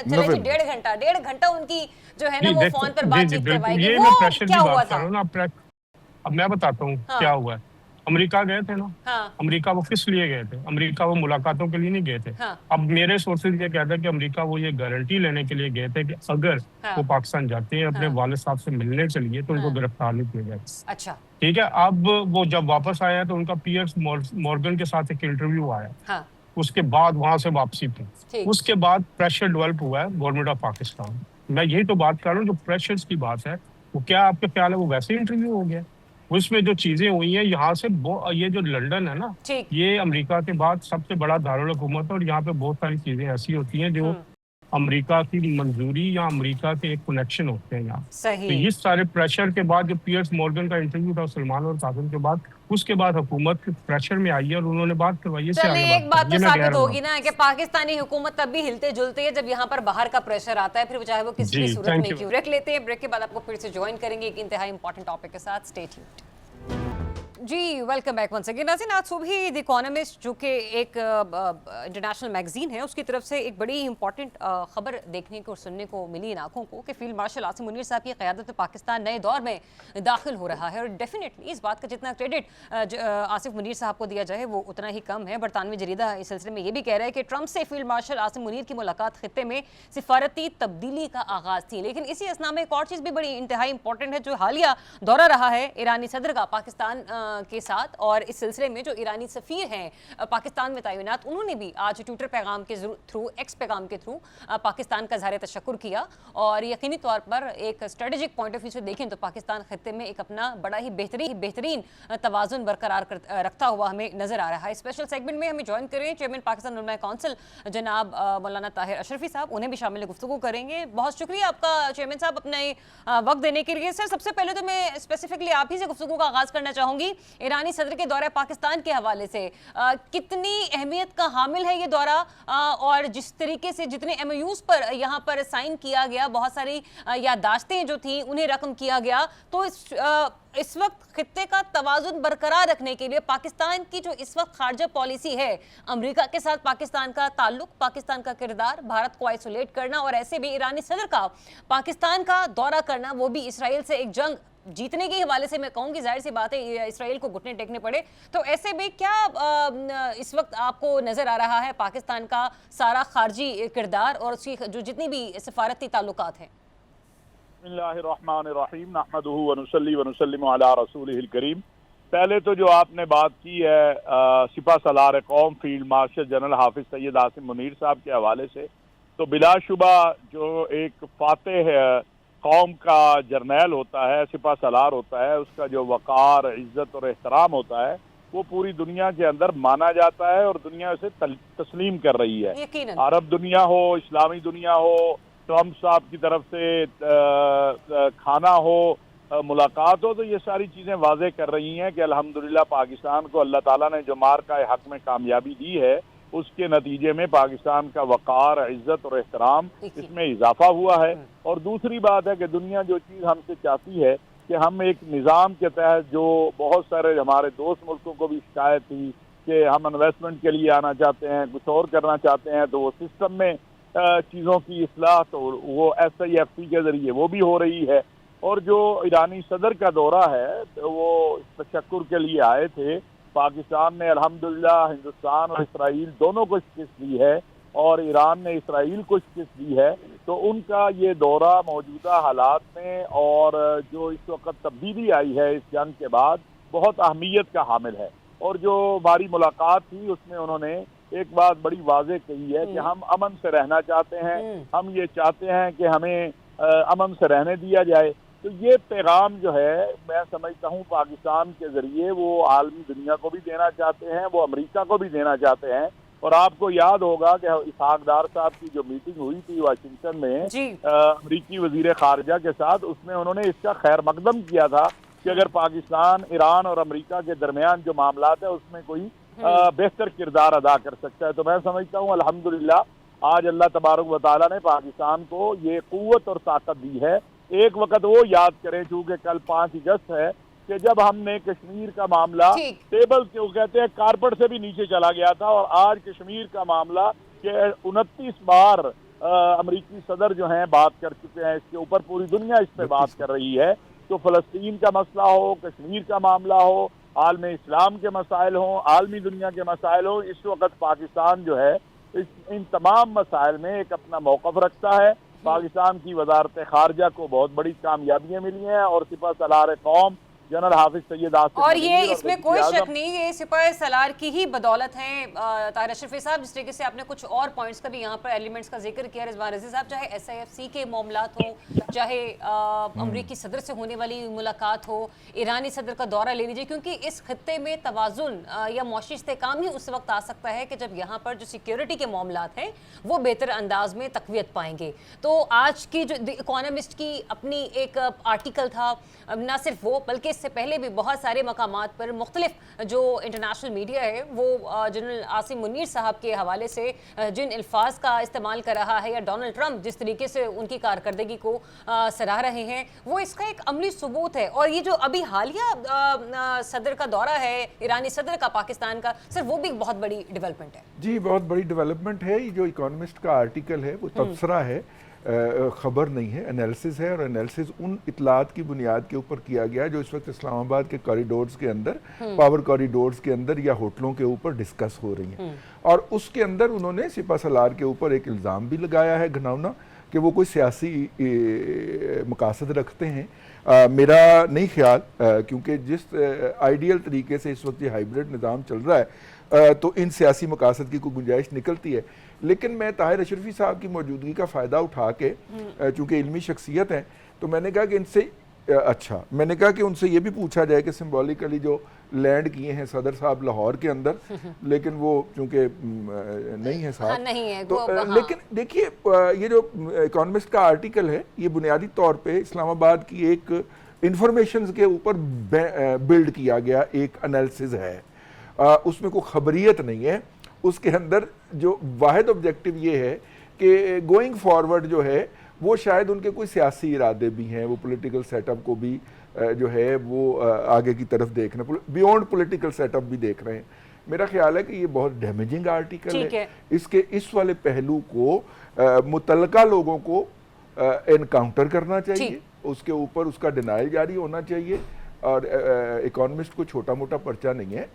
जो है 1.5 घंटा उनकी जो है ना वो फोन पर बातचीत करवाएगी। वो क्या हुआ था? अब मैं बताता हूँ क्या हुआ है। अमेरिका गए थे ना। हाँ। अमेरिका वो किस लिए गए थे? अमेरिका वो मुलाकातों के लिए नहीं गए थे। हाँ। अब मेरे सोर्सेज ये कहते हैं कि अमेरिका वो ये गारंटी लेने के लिए गए थे कि अगर वो पाकिस्तान जाते हैं अपने वालिद साहब से मिलने के लिए, तो उनको गिरफ्तार नहीं किया जाए। अच्छा, ठीक है। अब वो जब वापस आया तो उनका पियर्स मॉर्गन के साथ एक इंटरव्यू आया। हाँ। उसके बाद वहां से वापसी थी। उसके बाद प्रेशर डेवलप हुआ है गवर्नमेंट ऑफ पाकिस्तान। मैं यही तो बात कर रहा हूँ, जो प्रेशर्स की बात है, वो क्या आपके ख्याल है वो वैसे इंटरव्यू हो गया? उसमें जो चीजें हुई हैं यहाँ से, ये जो लंदन है ना, ये अमेरिका के बाद सबसे बड़ा दारुल हुकूमत है, और यहाँ पे बहुत सारी चीजें ऐसी होती हैं जो अमेरिका की मंजूरी या अमेरिका के एक कनेक्शन होते हैं यहाँ। तो ये सारे प्रेशर के बाद जो पियर्स मॉर्गन का इंटरव्यू था सलमान और कासिम के बाद, उसके बाद हुकूमत प्रेशर में आई है और उन्होंने बात करवाई। चलिए, एक बात तो साबित होगी ना कि पाकिस्तानी हुकूमत तब भी हिलते जुलते है जब यहाँ पर बाहर का प्रेशर आता है, फिर चाहे वो किसी भी सूरत में क्यों। ब्रेक लेते हैं, ब्रेक के बाद आपको फिर से ज्वाइन करेंगे एक इंतहाई इंपॉर्टेंट टॉपिक के साथ। Stay tuned. जी, वेलकम बैक वंस अगेन। नाज़रीन, आज सुबह ही द इकोनॉमिस्ट, जो कि एक इंटरनेशनल मैगजीन है, उसकी तरफ से एक बड़ी इंपॉर्टेंट खबर देखने को और सुनने को मिली इन आंखों को कि फील्ड मार्शल आसिम मुनीर साहब की क़यादत में पाकिस्तान नए दौर में दाखिल हो रहा है। और डेफिनेटली इस बात का जितना क्रेडिट आसिफ मुनीर साहब को दिया जाए वो उतना ही कम है। बरतानवी जरीदा इस सिलसिले में ये भी कह रहा है कि ट्रंप से फील्ड मार्शल आसिम मुनीर की मुलाकात खित्ते में सिफारती तब्दीली का आगाज़ थी। लेकिन इसी असना में एक और चीज़ भी बड़ी इंतहाई इंपॉर्टेंट है, जो हालिया दौरा रहा है ईरानी सदर का पाकिस्तान के साथ। और इस सिलसिले में जो ईरानी सफ़ीर हैं पाकिस्तान में तैनात, उन्होंने भी आज ट्विटर पैगाम के थ्रू, एक्स पैगाम के थ्रू पाकिस्तान का ज़ाहिर तशक्कुर किया। और यकीनी तौर पर एक स्ट्रेटेजिक पॉइंट ऑफ व्यू से देखें तो पाकिस्तान खत्ते में एक अपना बड़ा ही बेहतरीन तवाज़ुन बरकरार रखता हुआ हमें नज़र आ रहा है। स्पेशल सेगमेंट में हमें ज्वाइन करें चेयरमैन पाकिस्तान उलमा काउंसिल जनाब मौलाना ताहिर अशरफी साहब, उन्हें भी शामिल गुफ्तगू करेंगे। बहुत शुक्रिया आपका चेयरमैन साहब अपने वक्त देने के लिए। सर, सबसे पहले तो मैं स्पेसिफिकली आप ही से गुफ्तगू का आगाज़ करना चाहूँगी ईरानी सदर के दौरे पाकिस्तान के हवाले से। कितनी अहमियत का हामिल है ये दौरा, और जिस तरीके से जितने MOUs पर यहाँ पर साइन किया गया, बहुत सारी याददाश्तें जो थी उन्हें रकम किया गया, तो इस वक्त खित्ते का तवाज़ुन बरकरार रखने के लिए पाकिस्तान की जो इस वक्त खारजा पॉलिसी है, अमेरिका के साथ पाकिस्तान का ताल्लुक, पाकिस्तान का किरदार, भारत को आइसोलेट करना, और ऐसे भी ईरानी सदर का पाकिस्तान का दौरा करना, वो भी इसराइल से एक जंग जीतने के हवाले से मैं कहूँगी, जाहिर सी बात है इसराइल को घुटने टेकने पड़े। तो ऐसे में क्या इस वक्त आपको नज़र आ रहा है पाकिस्तान का सारा खारजी किरदार और उसकी जो जितनी भी सफारती ताल्लुकात हैं? बिस्मिल्लाहिर्रहमानिर्रहीम नहमदुहु व नुसल्ली व नुसल्लिमु अला रसूलिहिल करीम। पहले तो जो आपने बात की है सिपा सलार कौम फील्ड मार्शल जनरल हाफिज सैयद आसिम मुनीर साहब के हवाले से, तो बिलाशुबा जो एक फातेह कौम का जर्नैल होता है, सिपा सलार होता है, उसका जो वक़ार, इज़्ज़त और एहतराम होता है वो पूरी दुनिया के अंदर माना जाता है और दुनिया उसे तस्लीम कर रही है। अरब दुनिया हो, इस्लामी दुनिया हो, ट्रम्प साहब की तरफ से खाना हो, मुलाकात हो, तो ये सारी चीज़ें वाज़े कर रही हैं कि अल्हम्दुलिल्लाह पाकिस्तान को अल्लाह ताला ने जो मार्का हक में कामयाबी दी है उसके नतीजे में पाकिस्तान का वक़ार, इज़्ज़त और एहतराम इसमें इजाफा हुआ है। और दूसरी बात है कि दुनिया जो चीज़ हमसे चाहती है कि हम एक निज़ाम के तहत, जो बहुत सारे हमारे दोस्त मुल्कों को भी शिकायत थी कि हम इन्वेस्टमेंट के लिए आना चाहते हैं, कुछ और करना चाहते हैं, तो वो सिस्टम में चीज़ों की इस्लाह तो वो SIFC के ज़रिए वो भी हो रही है। और जो ईरानी सदर का दौरा है तो वो तशक्कुर के लिए आए थे। पाकिस्तान ने अल्हम्दुलिल्लाह हिंदुस्तान और इसराइल दोनों को शिकस्त दी है और ईरान ने इसराइल को शिकस्त दी है, तो उनका ये दौरा मौजूदा हालात में और जो इस वक्त तब्दीली आई है इस जंग के बाद बहुत अहमियत का हामिल है। और जो हमारी मुलाकात थी उसमें उन्होंने एक बात बड़ी वाज़ेह कही है कि हम अमन से रहना चाहते हैं, हम ये चाहते हैं कि हमें अमन से रहने दिया जाए। तो ये पैगाम जो है मैं समझता हूँ पाकिस्तान के ज़रिए वो आलमी दुनिया को भी देना चाहते हैं, वो अमेरिका को भी देना चाहते हैं। और आपको याद होगा कि इसहाक डार साहब की जो मीटिंग हुई थी वाशिंगटन में अमेरिकी वज़ीर ख़ारजा के साथ, उसमें उन्होंने इसका खैर मकदम किया था कि अगर पाकिस्तान, ईरान और अमेरिका के दरमियान जो मामलात है उसमें कोई बेहतर किरदार अदा कर सकता है। तो मैं समझता हूँ अल्हम्दुलिल्लाह आज अल्लाह तबारक व तआला ने पाकिस्तान को ये क़ुव्वत और ताकत दी है। एक वक्त वो याद करें, चूँकि कल 5 अगस्त है, कि जब हमने कश्मीर का मामला टेबल क्यों कहते हैं कारपेट से भी नीचे चला गया था, और आज कश्मीर का मामला के 29 बार अमेरिकी सदर जो हैं बात कर चुके हैं इसके ऊपर, पूरी दुनिया इस पर बात कर रही है। तो फ़लस्तीन का मसला हो, कश्मीर का मामला हो, आलम इस्लाम के मसाइल हों, आलमी दुनिया के मसाइल हों, इस वक्त पाकिस्तान जो है इन तमाम मसाइल में एक अपना मौक़िफ़ रखता है। पाकिस्तान की वज़ारत ख़ारजा को बहुत बड़ी कामयाबियाँ मिली हैं और सिपा सलार कौम जनरल हाफिज सैयद आसिम, और ये इसमें कोई शक नहीं, ये सिपाही सलार की ही बदौलत है। ताहिर अशरफी साहब, जिस तरीके से आपने कुछ और पॉइंट्स का भी यहाँ पर एलिमेंट्स का जिक्र किया रिजवान रज़ी साहब, चाहे SIFC के मामलात हो, चाहे अमरीकी सदर से होने वाली मुलाकात हो, ईरानी सदर का दौरा ले लीजिए, क्योंकि इस खत्ते में तवाज़ुन या मौशी इस्तेहकाम ही उस वक्त आ सकता है कि जब यहाँ पर जो सिक्योरिटी के मामलात हैं वो बेहतर अंदाज में तक़वियत पाएंगे। तो आज की जो द इकोनॉमिस्ट की अपनी एक आर्टिकल था, ना सिर्फ वो बल्कि इससे पहले भी बहुत सारे मकामात पर मुख्तलिफ जो इंटरनेशनल मीडिया है वो जनरल आसिम मुनीर साहब के हवाले से जिन अल्फाज का इस्तेमाल कर रहा है, या डोनाल्ड ट्रंप जिस तरीके से उनकी कारकर्दगी को सराह रहे हैं, वो इसका एक अमली सबूत है। और ये जो अभी हालिया सदर का दौरा है ईरानी सदर का पाकिस्तान का, सर वो भी बहुत बड़ी डेवलपमेंट है। जी, बहुत बड़ी डेवलपमेंट है। ये जो इकोनॉमिस्ट का आर्टिकल है वो तबसरा है, ख़बर नहीं है, एनालिसिस है। और एनालिसिस उन इतलात की बुनियाद के ऊपर किया गया है जो इस वक्त इस्लामाबाद के कॉरिडोर्स के अंदर, पावर कॉरिडोर्स के अंदर या होटलों के ऊपर डिस्कस हो रही हैं। और उसके अंदर उन्होंने सिपा सलार के ऊपर एक इल्ज़ाम भी लगाया है घिनौना कि वो कोई सियासी मकासद रखते हैं। मेरा नहीं ख्याल, क्योंकि जिस आइडियल तरीके से इस वक्त ये हाइब्रिड निज़ाम चल रहा है तो इन सियासी मकासद की कोई गुंजाइश निकलती है। लेकिन मैं ताहिर अशरफी साहब की मौजूदगी का फ़ायदा उठा के, चूँकि इल्मी शख्सियत हैं, तो मैंने कहा कि इनसे मैंने कहा कि उनसे ये भी पूछा जाए कि सिंबॉलिकली जो लैंड किए हैं सदर साहब लाहौर के अंदर, लेकिन वो चूँकि नहीं है साहब, नहीं है, तो लेकिन देखिए ये जो इकोनॉमिस्ट का आर्टिकल है ये बुनियादी तौर पे इस्लामाबाद की एक इंफॉर्मेशन के ऊपर बिल्ड किया गया एक एनालिसिस है, उसमें कोई खबरियत नहीं है। उसके अंदर जो वाहिद ऑब्जेक्टिव ये है कि गोइंग फॉरवर्ड जो है वो शायद उनके कोई सियासी इरादे भी हैं, वो पॉलिटिकल सेटअप को भी जो है वो आगे की तरफ देख रहे हैं, बियॉन्ड पॉलिटिकल सेटअप भी देख रहे हैं। मेरा ख्याल है कि ये बहुत डैमेजिंग आर्टिकल है। इसके इस वाले पहलू को मुतल्लका लोगों को एनकाउंटर करना चाहिए, उसके ऊपर उसका डिनाइल जारी होना चाहिए और इकोनॉमिस्ट को छोटा मोटा पर्चा नहीं है,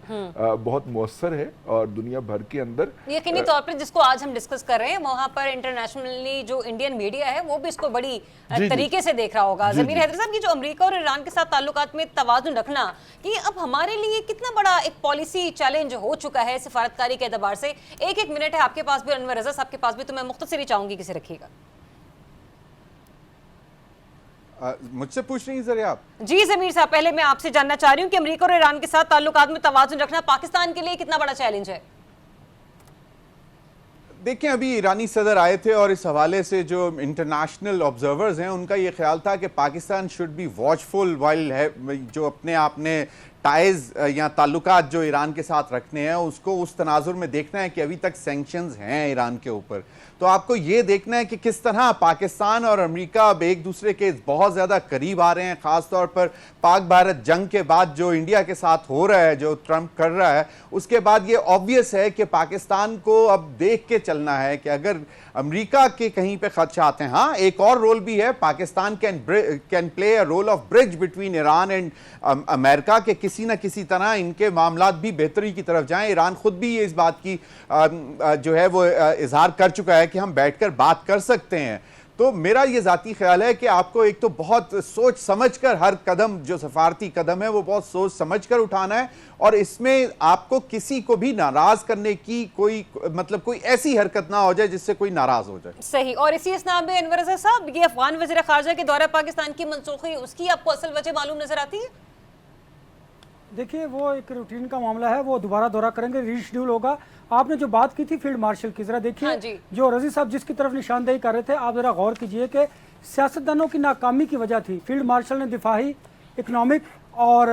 बहुत मौसर है और दुनिया भर के अंदर यकीनी तौर पर जिसको आज हम डिस्कस कर रहे हैं वहां पर इंटरनेशनली जो इंडियन मीडिया है वो भी इसको बड़ी तरीके से देख रहा होगा। जमीर हैदर साहब, की जो अमेरिका और ईरान के साथ ताल्लुकात में तवाज़ुन रखना, कि अब हमारे लिए कितना बड़ा एक पॉलिसी चैलेंज हो चुका है सिफारतकारी के एतबार से। एक मिनट है आपके पास भी, अनवर रज़ा साहब के पास भी, तो मैं मुख्तसरी चाहूंगी किसे रखिएगा। मुझसे पूछ रही हैं सर आप? जी जमीर साहब, पहले मैं आपसे जानना चाह रही हूँ कि अमेरिका और ईरान के साथ ताल्लुकात में तवाज़ुन रखना पाकिस्तान के लिए कितना बड़ा चैलेंज है? देखिए, अभी ईरानी सदर आए थे और इस हवाले से जो इंटरनेशनल ऑब्जर्वर्स हैं उनका ये ख्याल था कि Pakistan should be watchful while है, जो अपने आपने टाइज या ताल्लुकात जो ईरान के साथ रखने हैं उसको उस तनाजुर में देखना है कि अभी तक सैंक्शंस हैं ईरान के ऊपर। तो आपको ये देखना है कि किस तरह पाकिस्तान और अमेरिका अब एक दूसरे के बहुत ज़्यादा करीब आ रहे हैं। ख़ास तौर पर पाक भारत जंग के बाद जो इंडिया के साथ हो रहा है, जो ट्रंप कर रहा है, उसके बाद ये ऑब्वियस है कि पाकिस्तान को अब देख के चलना है कि अगर अमेरिका के कहीं पे खदशात हैं, हाँ एक और रोल भी है, Pakistan can play a role of bridge between Iran and America के किसी न किसी तरह इनके मामलात भी बेहतरी की तरफ जाएं। ईरान खुद भी ये इस बात की जो है वो इजहार कर चुका है कि हम बैठकर बात कर सकते हैं। तो मेरा ये जाती ख्याल है कि आपको एक तो बहुत सोच समझकर हर कदम जो सफारती कदम है वो बहुत सोच समझकर उठाना है, और इसमें आपको किसी को भी नाराज करने की कोई मतलब कोई ऐसी हरकत ना हो जाए जिससे कोई नाराज हो जाए। सही। और इसी इसनाम में अनवर रज़ा साहब, ये अफगान वज़ीर ख़ारजा के दौरा पाकिस्तान की मनसूखी, उसकी आपको असल वजह मालूम नजर आती है? देखिए, वो एक रूटीन का मामला है, वो दोबारा दौरा करेंगे, रीशेड्यूल होगा। आपने जो बात की थी फील्ड मार्शल की, जरा देखिए हाँ जो रजी साहब जिसकी तरफ निशानदेही कर रहे थे, आप जरा गौर कीजिए कि सियासतदानों की नाकामी की वजह थी। फील्ड मार्शल ने दिफाही, इकनॉमिक और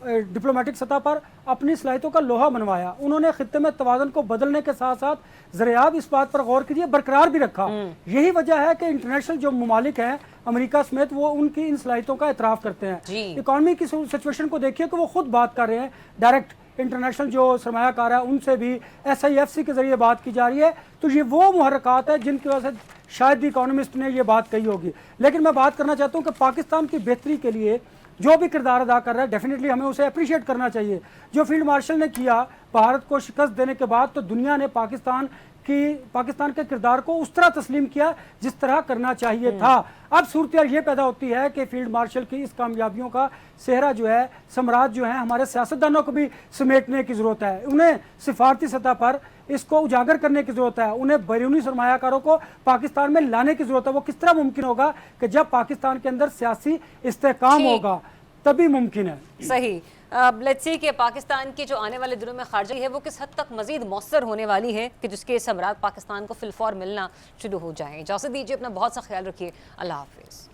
डिप्लोमेटिक सतह पर अपनी सलाहियतों का लोहा मनवाया। उन्होंने खित्ते में तवाज़ुन को बदलने के साथ साथ ज़रियाब इस बात पर गौर कीजिए बरकरार भी रखा। यही वजह है कि इंटरनेशनल जो ममालिक हैं अमेरिका समेत, वो उनकी इन सलाहियतों का एतराफ़ करते हैं। इकॉनमी की सिचुएशन को देखिए कि वो खुद बात कर रहे हैं, डायरेक्ट इंटरनेशनल जो सरमायाकार है उनसे भी SIFC के जरिए बात की जा रही है। तो ये वो मुहर्रकात है जिनकी वजह से शायद इकोनॉमिस्ट ने ये बात कही होगी। लेकिन मैं बात करना चाहता हूँ कि पाकिस्तान की बेहतरी के लिए जो भी किरदार अदा कर रहा है, डेफिनेटली हमें उसे अप्रिशिएट करना चाहिए। जो फील्ड मार्शल ने किया भारत को शिकस्त देने के बाद, तो दुनिया ने पाकिस्तान के किरदार को उस तरह तस्लीम किया जिस तरह करना चाहिए था। अब सूरत ये पैदा होती है कि फील्ड मार्शल की इस कामयाबियों का सेहरा जो है, सम्राट जो है, हमारे सियासतदानों को भी समेटने की ज़रूरत है। उन्हें सिफारती सतह पर इसको उजागर करने की ज़रूरत है। उन्हें बैरूनी सरमायाकारों को पाकिस्तान में लाने की ज़रूरत है। वो किस तरह मुमकिन होगा कि जब पाकिस्तान के अंदर सियासी इस्तेहकाम होगा, तभी मुमकिन है। सही। लेट्स सी कि पाकिस्तान की जो आने वाले दिनों में खारजी है वो किस हद तक मजीद मौसर होने वाली है कि जिसके समरात पाकिस्तान को फिलफौर मिलना शुरू हो जाए। इजाज़त दीजिए, अपना बहुत सा ख्याल रखिए। अल्लाह हाफिज़।